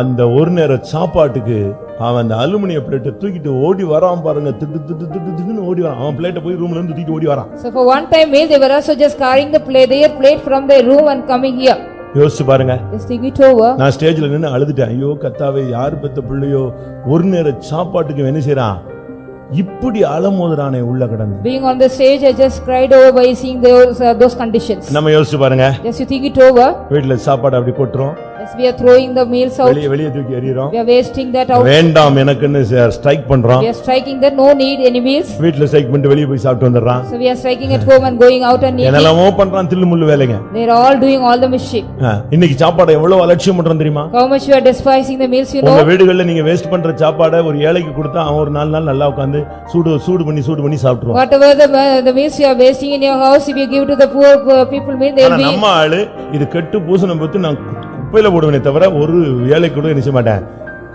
அந்த ஒரு நேர சாப்பாட்டுக்கு அவன் அந்த அலுமினிய பிளேட்டை தூக்கிட்டு ஓடி வரான் பாருங்க, திட்டு திட்டு திட்டு திட்டுன்னு ஓடி வரான். அவன் பிளேட்டை போய் ரூம்ல இருந்து தூக்கிட்டு ஓடி வரான். So for one time meal, they were also just carrying the plate, their plate from their room and coming here. யோசிச்சு பாருங்க. Just think it over. நான் ஸ்டேஜ்ல நின்னு அழுதுட்டேன். ஐயோ கர்த்தாவே, யார் பெத்த பிள்ளையோ ஒரு நேர சாப்பாட்டுக்கு என்ன செய்றான், இப்படி அலமோதுறானே உள்ள கடந்து. Being on the stage, I just cried over by seeing those conditions. நம்ம யோசிச்சு பாருங்க. Just you think it over. வீட்ல சாப்பாடு அப்படி கொட்டுறோம், Yes, we are throwing the meals out. வெளிய தூக்கி எறியறோம். We are wasting that out. வேண்டாம் எனக்குன்னு ஸ்ட்ரைக் பண்றோம். We are striking that no need any meals. வீட்ல ஸ்ட்ரைக் பண்ணிட்டு வெளிய போய் சாப்பிட்டு வந்துறான். So we are striking at home and going out and eating. என்னெல்லாமோ பண்றான், தில்லு முள்ளு வேலைங்க. They are all doing all the mischief. இன்னைக்கு சாப்பாடு எவ்வளவு அலட்சியம் பண்றோம் தெரியுமா? How much you are despising the meals, you know. உங்க வீடுகள்ல நீங்க வேஸ்ட் பண்ற சாப்பாடை ஒரு ஏழைக்கு கொடுத்தா அவன் ஒரு 4 நாள் நல்லா உட்கார்ந்து சூடு பண்ணி சாப்பிடுவான். Whatever the meals you are wasting in your house, if you give to the poor people meal, they will be. நம்ம ஆளு இது கெட்டு பூசணம் பத்தி நான் குப்பையில போடுவேனே தவிர ஒரு ஏழைக்கு கூட நினைச்ச மாட்டேன்,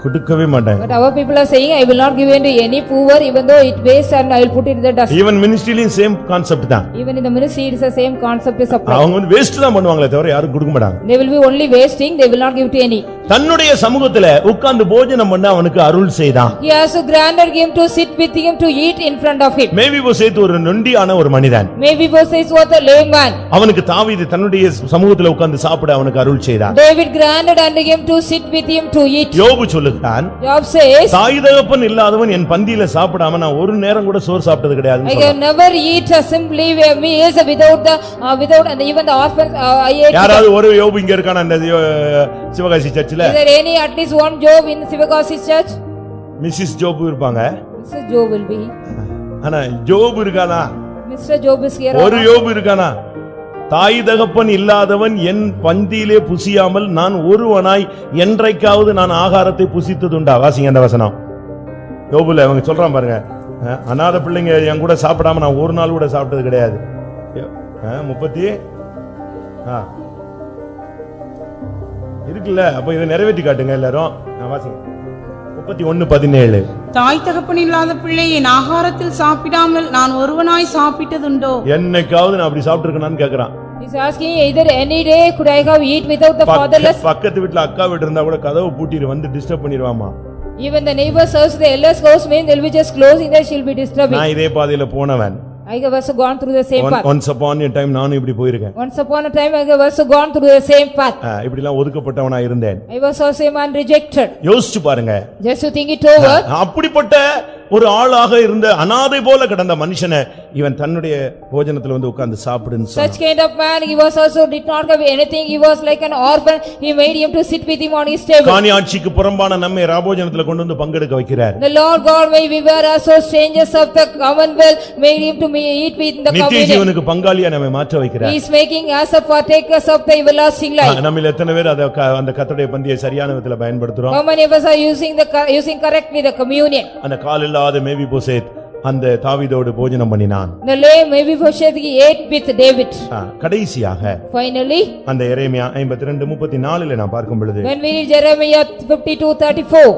கொடுக்கவே மாட்டேன். But our people are saying, I will not give in to any poor, even though it wastes, and I will put it in the dust. Even மினிஸ்ட்ரியிலும் சேம் கான்செப்ட் தான். Even in the ministry, it is the same concept is applied. அவங்க வந்து waste தான் பண்ணுவாங்களே தவிர யாரும் கொடுக்க மாட்டாங்க. They will be only wasting, they will not give to any. தன்னுடைய சமூகத்துல உட்கார்ந்து போஜனம் பண்ண அவனுக்கு அருள் செய்தான். He also granted him to sit with him to eat in front of him. மேவிபோசேத் ஒரு நொண்டியான ஒரு மனிதன். Mephibosheth was a lame man. அவனுக்கு தாவீது தன்னுடைய சமூகத்துல உட்கார்ந்து சாப்பிட அவனுக்கு அருள் செய்தான். David granted unto him to sit with him to eat. யோபு சொல்லுகிறான், Job says, தாய் தகப்பன் இல்லாதவன் என் பந்தியில சாப்பிடாம நான் ஒரு நேரம் கூட சோறு சாப்பிட்டது I கிடையாது. have never eat simply meals without and even the orphans I ate. யாராவது ஒரு யோபு இங்க இருக்கானா அந்த சிவகாசி சர்ச்சில்? Is there any at least one Job in Sivagasi church? Mrs Job இருப்பாங்க. Mr. Job will be. ஆனா ஜோபு இருக்கானா? Mr. Job is here. ஒரு யோபு இருக்கானா? தாய் தகப்பன் இல்லாதவன் என் பந்தியிலே புசியாமல் நான் ஒருவனாய் என்றைக்காவது நான் ஆகாரத்தை புசித்ததுண்டா? வாசிங்க அந்த வசனம். யோபுல அவங்க சொல்றான் பாருங்க, அநாத பிள்ளைங்க என் கூட சாப்பிடாம நான் ஒரு நாள் கூட சாப்பிட்டது கிடையாது. 30 இருக்குல்ல, அப்ப இதை நிறைவேற்றி காட்டுங்க எல்லாரும். வாசிங்க 31:17. தாய் தகப்பன் இல்லாத பிள்ளை என் ஆகாரத்தில் சாப்பிடாமல் நான் ஒருவனாய் சாப்பிட்டதுண்டோ? என்னைக்காவது நான் அப்படி சாப்பிட்டு இருக்கேனான்னு கேக்குறான். He's asking either any day could I have eat without the fatherless. பக்கத்து வீட்டுல அக்கா வீட்டு இருந்தா கூட கதவு பூட்டிட்டு வந்து disturb பண்ணிடுவாமா. Even the neighbors house, the elders house mean they'll be just closing there, she'll be disturbing. நான் இதே பாதையில போனவன். I have also gone through the same path. Once upon a time நானும் இப்படி போயிருக்கேன். Once upon a time I have also gone through the same path. இப்படி எல்லாம் ஒதுக்கப்பட்டவனா இருந்தேன். I was also a man rejected. யோசிச்சு பாருங்க. Just to think it over. அப்படிப்பட்ட ஒரு ஆளாக இருந்த அனாதை போல கிடந்த மனுஷனை இவன் தன்னுடைய போஜனத்துல வந்து உட்கார்ந்து சாப்பிடுன்னு சொன்னான். Such kind of man, he was also did not have anything, he was like an orphan, he made him to sit with him on his table. காணியாட்சிக்கு புறம்பான நம்மை ராபோஜனத்துல கொண்டு வந்து பங்கெடுக்க வைக்கிறார். The Lord God, may we were also strangers of the commonwealth, made him to eat with the நித்திய communion. ஜீவனுக்கு பங்காளியா நம்மை மாற்ற வைக்கிறார். He is making us a partakers of the everlasting life. நம்மில் எத்தனை பேர் அந்த கர்த்தருடைய பந்தியை சரியான விதத்துல பயன்படுத்துறோம்? How many of us are using correctly the communion? அந்த கால் இல்லாத மேவிபோசேத் அந்த தாவீதோடு போஜனம் பண்ணினான். The lame Mephibosheth he ate with David. கடைசியாக Finally, அந்த எரேமியா 52:34 நாம் பார்க்கும் பொழுது, when we read Jeremiah 52:34,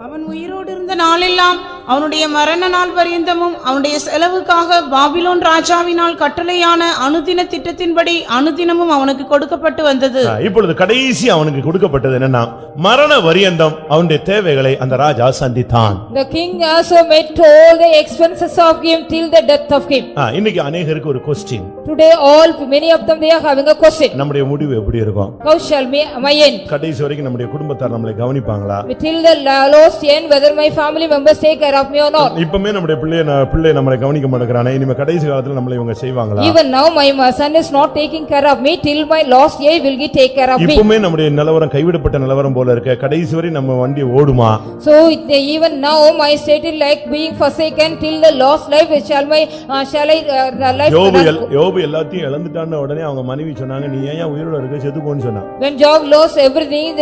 அவன் உயிரோடு இருந்த நாளெல்லாம் அவனுடைய மரண நாள் பரியந்தமும் அவனுடைய செலவுக்காக பாபிலோன் ராஜாவினால் கட்டளையான அனுதின திட்டத்தின்படி அனுதினமும் அவனுக்கு கொடுக்கப்பட்டு வந்தது. இப்பொழுது கடைசி அவனுக்கு கொடுக்கப்பட்டது என்னன்னா, மரண பரியந்தம் அவனுடைய தேவைகளை அந்த ராஜா சந்தித்தான். the king also met all the expenses of him till the death of him. இன்னைக்கு अनेகருக்கு ஒரு question. Today many of them they are having a question. நம்முடைய முடிவு எப்படி இருக்கும்? How shall my end? கடைசி வரைக்கும் நம்முடைய குடும்பத்தார் நம்மளை கவனிப்பாங்களா? Till the last end, whether my family members take care of me or not. இப்பமே நம்முடைய பிள்ளை நம்மளை கவனிக்க மாட்டேங்கறானே, இனிமே கடைசி காலத்துல நம்மளை இவங்க செய்வாங்களா? Even now my son is not taking care of me, till my last year will he take care of me. இப்பமே நம்முடைய நிலவரம் கைவிடப்பட்ட நிலவரம் போல இருக்கு. கடைசி வரை நம்ம வண்டி ஓடுமா? So even now my state is like being forsaken till the last life shall I life. யோபு எல்லாத்தையும் இழந்துட்டான உடனே அவங்க மனைவி சொன்னாங்க, நீ ஏன் உயிரோட இருக்க, செத்துக்கோன்னு சொன்னாங்க. When Job lost everything,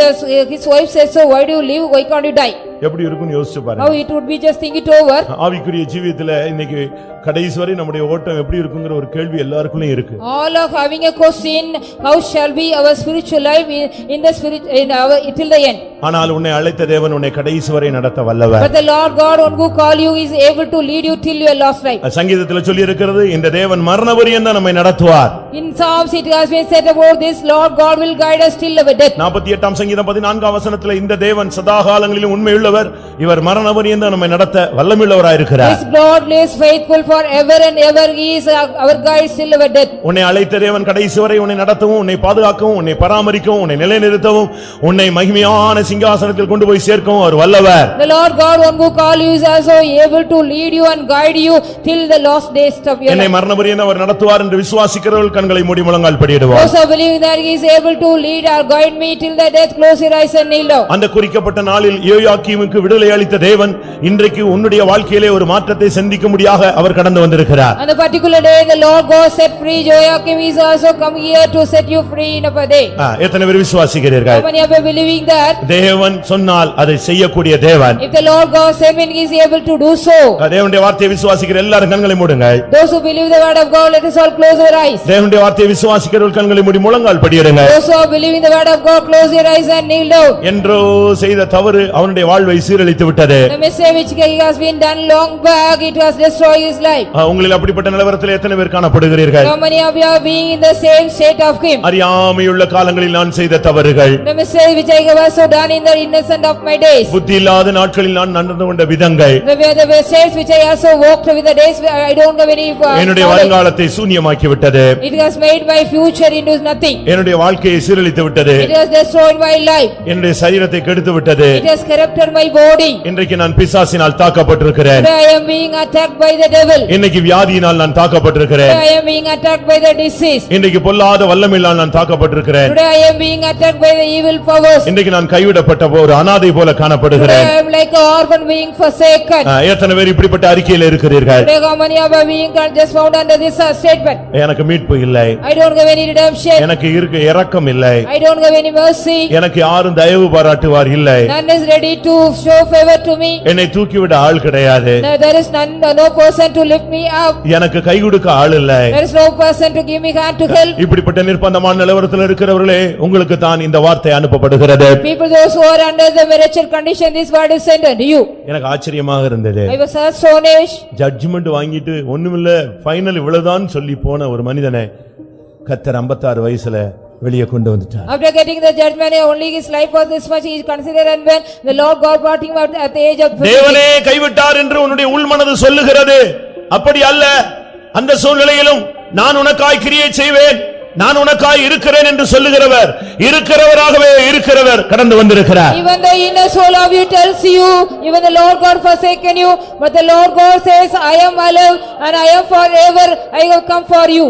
his wife said, so why do you live, why can't you die? எப்படி இருக்கும்னு யோசிச்சு How பாருங்க. it would be, just think it over. ஆவிக்குரிய ஜீவியத்துல இன்னைக்கு கடைசி வரை நம்முடைய ஓட்டம் எப்படி இருக்குங்கிற ஒரு கேள்வி எல்லாருக்குள்ளயும் இருக்கு. All are having a question, how shall be our spiritual life in the spirit, in our till the end. ஆனால் உன்னை அழைத்த தேவன் உன்னை கடைசி வரை நடத்த வல்லவர். But the Lord God on who call you is able to lead you till your last life. சங்கீதத்துல சொல்லி இருக்கிறது இந்த தேவன் மரணபரியந்தம் தான் நம்மை நடத்துவார். In Psalms it has been said about this, Lord God will guide us till our death. 48ஆம் சங்கீதம் 14ஆம் வசனத்துல இந்த தேவன் சதா காலங்களிலும் உண்மையுள்ளவர், இவர் மரணபரியந்தம் நம்மை நடத்த வல்லமையுள்ளவராய் இருக்கிறார். This God is faithful forever and ever, he is our guide till our death. உன்னை அழைத்த தேவன் கடைசி வரை உன்னை நடத்தவும், உன்னை பாதுகாக்கவும், உன்னை பராமரிக்கவும், உன்னை நிலைநிறுத்தவும், உன்னை மகிமையான சிங்காசனத்தில் கொண்டு போய் சேர்க்கவும் அவர் வல்லவர். The Lord God one who call you is also able to lead you and guide you till the last days of your என்னை life. மரணபரியந்தம் அவர் நடத்துவார் என்று விசுவாசிக்கிறவர்கள் கண்களை மூடி முழங்கால் படியிடுவார். Those who believe that he is able to lead or guide me till the death, close your eyes and kneel down. அந்த குறிக்கப்பட்ட நாளில் யோயாக்கீமுக்கு விடுதலை அளித்த தேவன் இன்றைக்கு உன்னுடைய வாழ்க்கையிலே ஒரு மாற்றத்தை சந்திக்கும்படியாக அவர் கடந்து வந்திருக்கிறார். On the particular day the Lord God set free Joachim, is also come here to set you free in a day. எத்தனை பேர் விசுவாசிக்கிறீர்கள்? How many of you believing that? தேவன் சொன்னால் அதை செய்யக்கூடிய தேவன். If the Lord God said he is able to do so. தேவனுடைய வார்த்தையை விசுவாசிக்கிற எல்லாரும் கண்களை மூடுங்கள். Those who believe the word of God, let us all close our eyes. தேவனுடைய வார்த்தையை விசுவாசிக்கிறவர்கள் கண்களை மூடி முழங்கால் படியிடுங்கள். Those who believe in the word of God, close your eyes and kneel down. என்றோ செய்த தவறு அவனுடைய வாழ்வை சீரழித்து விட்டது. The mistake which has been done long back, it has destroyed his life. உங்களில் அப்படிப்பட்ட நிலவரத்தில் எத்தனை பேர் காணப்படுகிறீர்கள்? How many of you are being in the same state of him? அறியாமையுள்ள காலங்களில் நான் செய்த தவறுகள், The mistake which I have also done in the innocent of my days. புத்தி இல்லாத நாட்களில் நான் நடந்து கொண்ட விதங்கள், The mistakes which I also walked with the days, I don't have any என்னுடைய knowledge. வருங்காலத்தை சூன்யமாக்கி விட்டது. It has made my future into nothing. என்னுடைய வாழ்க்கையை சீரழித்து விட்டது. It has destroyed my life. என்னுடைய சரீரத்தை கெடுத்து விட்டது. It has corrupted my body. இன்றைக்கு நான் பிசாசினால் தாக்கப்பட்டிருக்கிறேன். Today I am being attacked by the devil. இன்னைக்கு வியாதியினால் நான் தாக்கப்பட்டிருக்கிறேன். Today I am being attacked by the disease. இன்றைக்கு பொல்லாத வல்லமையினால் நான் தாக்கப்பட்டிருக்கிறேன். Today I am being attacked by the evil powers. இன்றைக்கு நான் கைவிடப்பட்ட ஒரு அனாதை போல Today காணப்படுகிறேன். I am like an orphan being forsaken. எத்தனை பேர் இப்படிப்பட்ட அறிக்கையில் இருக்கிறீர்கள்? Today how many of you are being just found under this statement? எனக்கு மீட்பு இல்லை, I don't have any redemption. எனக்கு இருக்க இரக்கம் இல்லை, I don't have any mercy. எனக்கு யாரும் தயவு பாராட்டுவார் இல்லை, None is ready to show favor to me. என்னை தூக்கிவிட ஆள் கிடையாது, There is no person to lift me up. எனக்கு கை கொடுக்க ஆள் இல்லை. There is no person to give me hand to help. இப்படிப்பட்ட நிர்பந்தமான நிலவரத்தில் இருக்கிறவர்களே, உங்களுக்கு தான் இந்த வார்த்தை அனுப்பப்படுகிறது. People those who are under the wretched condition, this word is sent unto you. எனக்கு ஆச்சரியமாக இருந்தது. I was astonished. ஜட்ஜ்மெண்ட் வாங்கிட்டு ஒண்ணுமில்ல ஃபைனல் இவ்வளவுதான் சொல்லி போன ஒரு மனிதனை கர்த்தர் 56 வயசுல வெளியே கொண்டு வந்துட்டார். After getting the judgment, only his life was this much, he is considered, and when the Lord God brought him out at the age of 50. தேவனே கைவிட்டார் என்று உன்னுடைய உள்மனது சொல்லுகிறது. அப்படி அல்ல. அந்த சூழ்நிலையிலும் நான் உனக்காய் கிரியை செய்வேன், நான் உனக்காய் இருக்கிறேன் என்று சொல்லுகிறவர், இருக்கிறவராகவே இருக்கிறவர் கடந்து வந்திருக்கிறார். Even the inner soul of you tells you, even the Lord God forsaken you, but the Lord God says, I am alive and I am forever, I will come for you.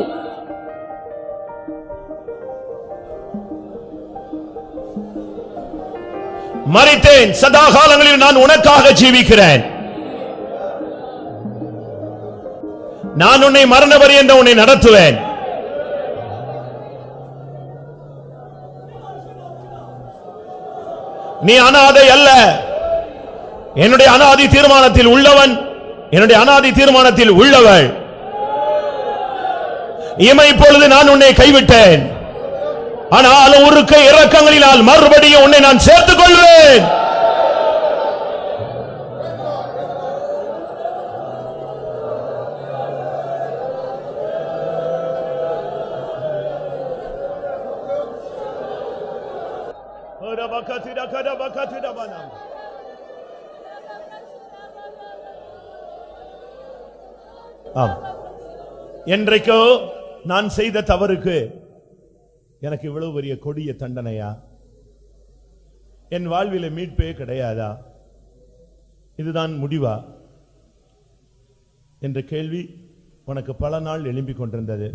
மரித்தேன், சதா காலங்களில் நான் உனக்காக ஜீவிக்கிறேன். நான் உன்னை மரண பரியந்தம் உன்னை நடத்துவேன். நீ அனாதை அல்ல. என்னுடைய அனாதி தீர்மானத்தில் உள்ளவன், என்னுடைய அனாதி தீர்மானத்தில் உள்ளவள். இமை பொழுது நான் உன்னை கைவிட்டேன், ஆனால் ஒருக்க இரக்கங்களினால் மறுபடியும் உன்னை நான் சேர்த்துக் கொள்வேன். என்றைக்கோ நான் செய்த தவறுக்கு எனக்கு இவ்வளவு பெரிய கொடிய தண்டனையா? என் வாழ்வில மீட்பே கிடையாதா? இதுதான் முடிவா என்ற கேள்வி உனக்கு பல நாள் எழும்பிக் கொண்டிருந்தது.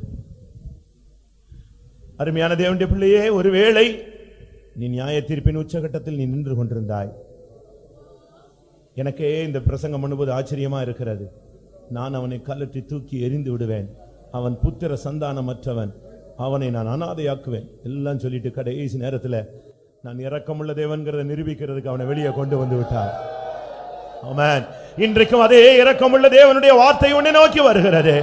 அருமையான தேவனுடைய பிள்ளையே, ஒருவேளை நீ நியாய தீர்ப்பின் உச்சகட்டத்தில் நீ நின்று கொண்டிருந்தாய். எனக்கே இந்த பிரசங்கம் பண்ணும்போது ஆச்சரியமா இருக்கிறது. நான் அவனை கல்லற்றி தூக்கி எறிந்து விடுவேன், அவன் புத்திர சந்தானமற்றவன், அவனை நான் அனாதையாக்குவேன் எல்லாம் சொல்லிட்டு கடைசி நேரத்தில் நான் இரக்கமுள்ள தேவன்கிறத நிரூபிக்கிறதுக்கு அவனை வெளியே கொண்டு வந்து விட்டார். ஆமென். இன்றைக்கும் அதே இரக்கமுள்ள தேவனுடைய வார்த்தை உன்னை நோக்கி வருகிறது.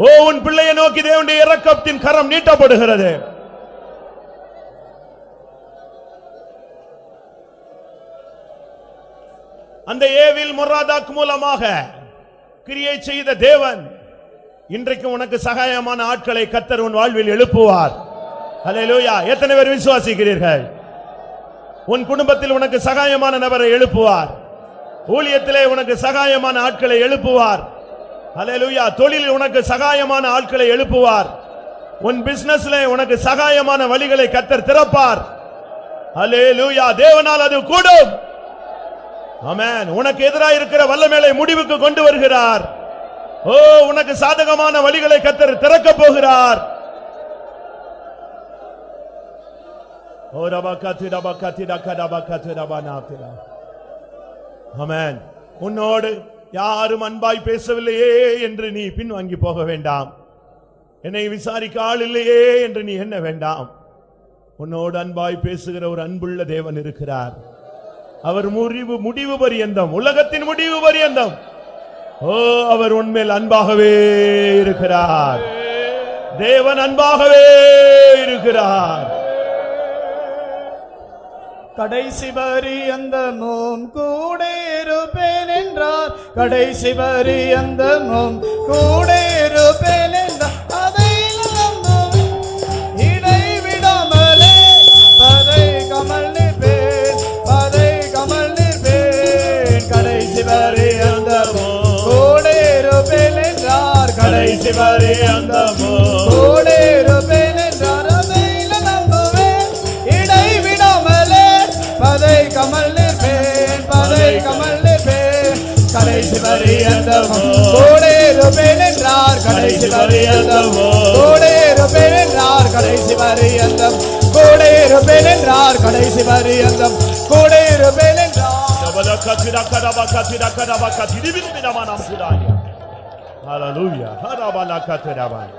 ஓ, உன் பிள்ளையை நோக்கி தேவனுடைய இரக்கத்தின் கரம் நீட்டப்படுகிறது. அந்த ஏவில் மொராதாக் மூலமாக கிரியை செய்த தேவன் இன்றைக்கு உனக்கு சகாயமான ஆட்களை கர்த்தர் உன் வாழ்வில் எழுப்புவார். அல்லேலூயா. எத்தனை பேர் விசுவாசிக்கிறீர்கள்? உன் குடும்பத்தில் உனக்கு சகாயமான நபரை எழுப்புவார். ஊழியத்திலே உனக்கு சகாயமான ஆட்களை எழுப்புவார். அல்லேலூயா. தொழிலில் உனக்கு சகாயமான ஆட்களை எழுப்புவார். உன் பிசினஸ்ல உனக்கு சகாயமான வழிகளை கர்த்தர் திறப்பார். அல்லேலூயா. தேவனால் அது கூடும். ஆமென். உனக்கு எதிராக இருக்கிற வல்லமையை முடிவுக்கு கொண்டு வருகிறார். ஓ, உனக்கு சாதகமான வழிகளை கர்த்தர் திறக்க போகிறார். ஓ ரபகதி ரபகதி ரகடபகதி ரபனாதிரா. ஆமென். உன்னோடு யாரும் அன்பாய் பேசவில்லையே என்று நீ பின்வாங்கி போக வேண்டாம். என்னை விசாரிக்க ஆள் இல்லையே என்று நீ எண்ண வேண்டாம். உன்னோடு அன்பாய் பேசுகிற ஒரு அன்புள்ள தேவன் இருக்கிறார். அவர் முடிவு பரியந்தம், உலகத்தின் முடிவு பரியந்தம் ஓ, அவர் உன்மேல் அன்பாகவே இருக்கிறார். தேவன் அன்பாகவே இருக்கிறார். கடைசி பரியந்தமும் கூட இருப்பேன் என்றார். கடைசி பரியந்தமும் கூட இருப்பேன் என்றார். அதை நம்புவேன், இடைவிடாமலே பதை கமல் நிற்பேன், பதை கமல் நிற்பேன். கடைசி பரியந்தமும் கூட இருப்பேன் என்றார். கடைசி பரியந்தமும் கூட இருப்பேன் என்றார். அதை நம்புவேன், இடைவிடாமலே பதை கமல் நிற்பேன், பதை கமல் நிற்பேன். கடைசி பரியந்தமும் கூட இருப்பேன் என்றார். கடைசி பரியந்தமும் கூட இருப்பேன் என்றார். கடைசி பரியந்தம் கூட இருப்பேன் என்றார். கடைசி பரியந்தம் கூட இருப்பேன் என்றார். ஹல்லேலூயா. ஹரபலகதரபாய்.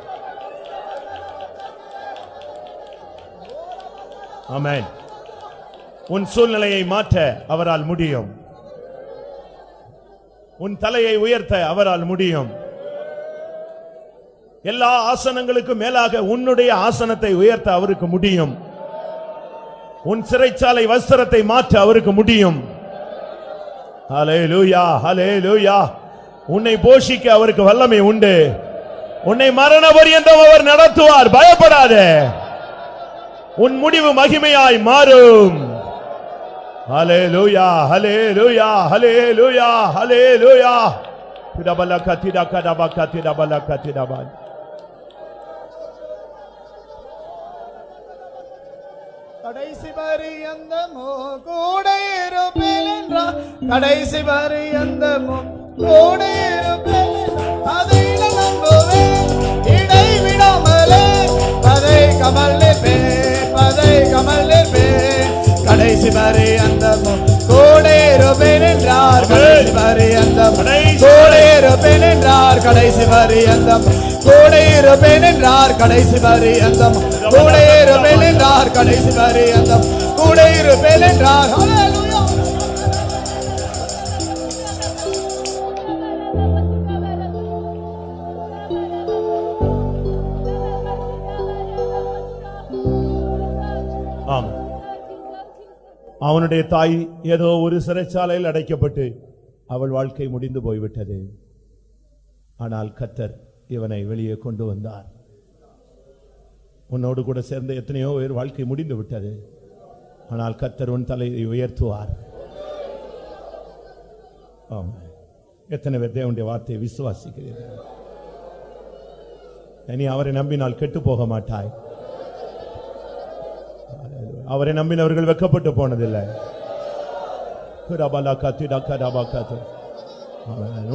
ஆமென். உன் சூழ்நிலையை மாற்ற அவரால் முடியும். உன் தலையை உயர்த்த அவரால் முடியும். எல்லா ஆசனங்களுக்கும் மேலாக உன்னுடைய ஆசனத்தை உயர்த்த அவருக்கு முடியும். உன் சிறைச்சாலை வஸ்திரத்தை மாற்ற அவருக்கு முடியும். ஹல்லேலூயா. ஹல்லேலூயா. உன்னை போஷிக்க அவருக்கு வல்லமை உண்டு. உன்னை மரண பரியந்தம் அவர் நடத்துவார். பயப்படாதே. உன் முடிவு மகிமையாய் மாறும். ஹல்லேலூயா. ஹல்லேலூயா. ஹல்லேலூயா. ஹல்லேலூயா. திடபலகதிடகடபகதிடபலகதிடபா. கடைசி பரியந்தமோ கூட இருப்பேன் என்றார். கடைசி பரியந்தமோ கூட இருப்பேன் என்றார். அதை நம்புவேன், இடைவிடாமலே பதை கமல் நிற்பேன், பதை கமல் நிற்பேன். கடைசி பரியந்தமோ கூட இருப்பேன் என்றார். கடைசி பரியந்தம் கூட இருப்பேன் என்றார். கடைசி பரியந்தம் கூட இருப்பேன் என்றார். கடைசி பரியந்தம் கூட இருப்பேன் என்றார். கடைசி பரியந்தம் கூட இருப்பேன் என்றார். ஹல்லேலூயா. ஆம். அவனுடைய தாய் ஏதோ ஒரு சிறைச்சாலையில் அடைக்கப்பட்டு அவள் வாழ்க்கை முடிந்து போய்விட்டது. ஆனால் கர்த்தர் இவனை வெளியே கொண்டு வந்தார். உன்னோடு கூட சேர்ந்த எத்தனையோ பேர் வாழ்க்கை முடிந்து விட்டது. ஆனால் கர்த்தர் உன் தலையை உயர்த்துவார். ஆமாம். எத்தனை பேர் தேவனுடைய வார்த்தையை விசுவாசிக்கிறீர்கள்? நீ அவரை நம்பினால் கெட்டு போக மாட்டாய். அவரை நம்பினவர்கள் வெட்கப்பட்டு போனதில்லை.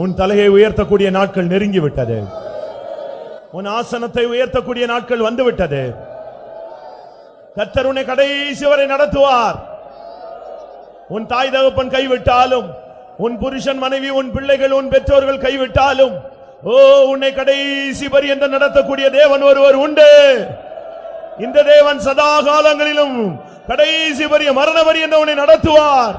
உன் தலையை உயர்த்தக்கூடிய நாட்கள் நெருங்கி விட்டது. உன் ஆசனத்தை உயர்த்தக்கூடிய நாட்கள் வந்து விட்டது. கர்த்தர் உன்னை கடைசி வரை நடத்துவார். உன் தாய் தகப்பன் கைவிட்டாலும், உன் புருஷன் மனைவி, உன் பிள்ளைகள், உன் பெற்றோர்கள் கைவிட்டாலும், ஓ, உன்னை கடைசி பரியந்தம் நடத்தக்கூடிய தேவன் ஒருவர் உண்டு. இந்த தேவன் சதா காலங்களிலும் கடைசி பரிய மரண பரியந்தம் உன்னை நடத்துவார்.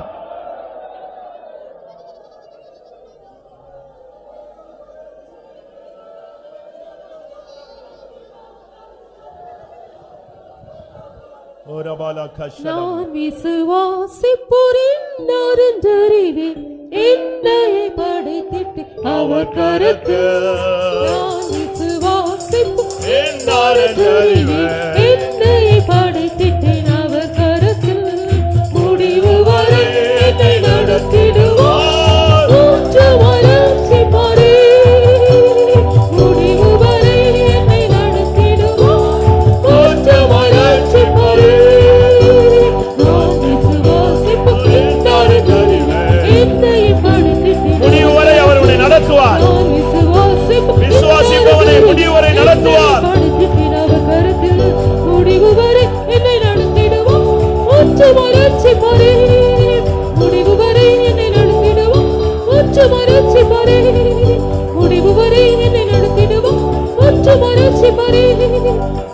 நான் விசுவாசிப்போரின் அறிந்தறிவேன் என்னை படைத்திட்டு அவர் கரத்தில் நான் விசுவாசிப்போரின் அறிந்தறிவேன் என்னை படைத்திட்டேன் அவர் கரத்தில் முடிவு வரை என்னை நடத்திடுவார் ஊற்று வளர்ச்சி பாரே முடிவு வரை என்னை நடத்திடுவார் ஊற்று வளர்ச்சி பாரே நான் விசுவாசிப்போரின் அறிந்தறிவேன் என்னை படைத்திட்டேன் முடிவு வரை அவர் உன்னை நடத்துவார். நான் விசுவாசிப்பவனை முடிவு வரை நடத்துவார். படைத்திட்டேன் அவர் கரத்தில் முடிவு வரை என்னை நடத்திடுவோம் ஊற்று வளர்ச்சி பாரே முடிவு வரை என்னை நடத்திடுவோம் ஊற்று வளர்ச்சி பாரே முடிவு வரை என்னை நடத்திடுவோம் ஊற்று வளர்ச்சி பாரே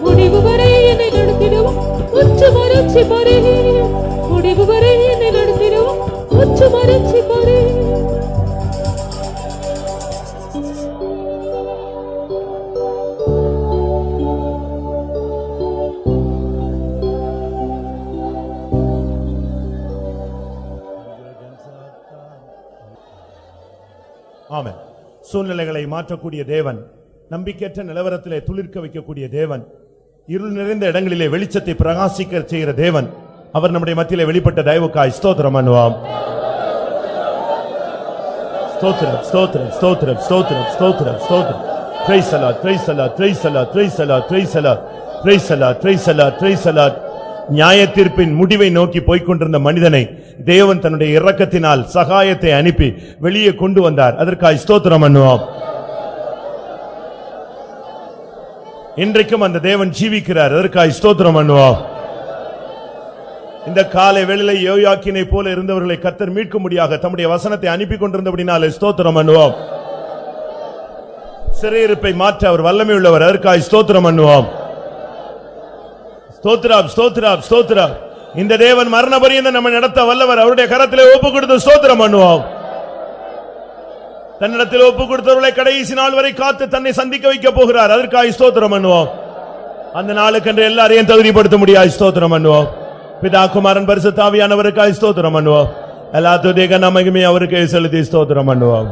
முடிவு வரை என்னை நடத்திடுவோம் ஊற்று வளர்ச்சி பாரே முடிவு வரை என்னை நடத்திடுவோம் ஊற்று வளர்ச்சி பாரே ஆமென். சூழ்நிலைகளை மாற்றக்கூடிய தேவன், நம்பிக்கையற்ற நிலவரத்திலே துளிர்க்க வைக்கக்கூடிய தேவன், இருள் நிறைந்த இடங்களிலே வெளிச்சத்தை பிரகாசிக்க செய்கிற தேவன், அவர் நம்முடைய மத்தியிலே வெளிப்பட்ட தயவுக்காய் ஸ்தோத்திரம் பண்ணுவோம். ஸ்தோத்திரம் ஸ்தோத்திரம் ஸ்தோத்திரம் ஸ்தோத்திரம் ஸ்தோத்திரம் ஸ்தோத்திரம். Praise the Lord, praise the Lord, praise the Lord, praise the Lord, praise the Lord, praise the Lord, praise the Lord, praise the Lord. நியாயத்தீர்ப்பின் முடிவை நோக்கி போய்க்கொண்டிருந்த மனிதனை தேவன் தன்னுடைய இரக்கத்தினால் சகாயத்தை அனுப்பி வெளியே கொண்டு வந்தார். அதற்காக ஸ்தோத்திரம் பண்ணுவோம். இன்றைக்கும் அந்த தேவன் ஜீவிக்கிறார். அதற்காக ஸ்தோத்திரம் பண்ணுவோம். இந்த காலை வேளையிலே யோயாக்கீனை போல இருந்தவர்களை கர்த்தர் மீட்கும்படியாக தம்முடைய வசனத்தை அனுப்பி கொண்டிருந்தபடினாலே ஸ்தோத்திரம் பண்ணுவோம். சிறையிருப்பை மாற்ற அவர் வல்லமை உள்ளவர். அதற்காக ஸ்தோத்திரம் பண்ணுவோம். ஸ்தோத்திரம் ஸ்தோத்திரம் ஸ்தோத்திரம். இந்த தேவன் மரண பரியந்தம் நம்ம நடத்த வல்லவர். அவருடைய கரத்திலே ஒப்பு கொடுத்து ஸ்தோத்திரம் பண்ணுவோம். தன்னிடத்தில் ஒப்பு கொடுத்தவர்களை கடைசி நாள் வரை காத்து தன்னை சந்திக்க வைக்க போகிறார். அதற்காக ஸ்தோத்திரம் பண்ணுவோம். அந்த நாளுக்கென்று எல்லாரையும் தகுதிப்படுத்த முடியாது. ஸ்தோத்திரம் பண்ணுவோம். பிதா குமாரன் பரிசுத்த ஆவியானவருக்காக ஸ்தோத்திரம் பண்ணுவோம். எல்லா துதிகன மகிமையும் அவருக்கே செலுத்தி ஸ்தோத்திரம் பண்ணுவோம்.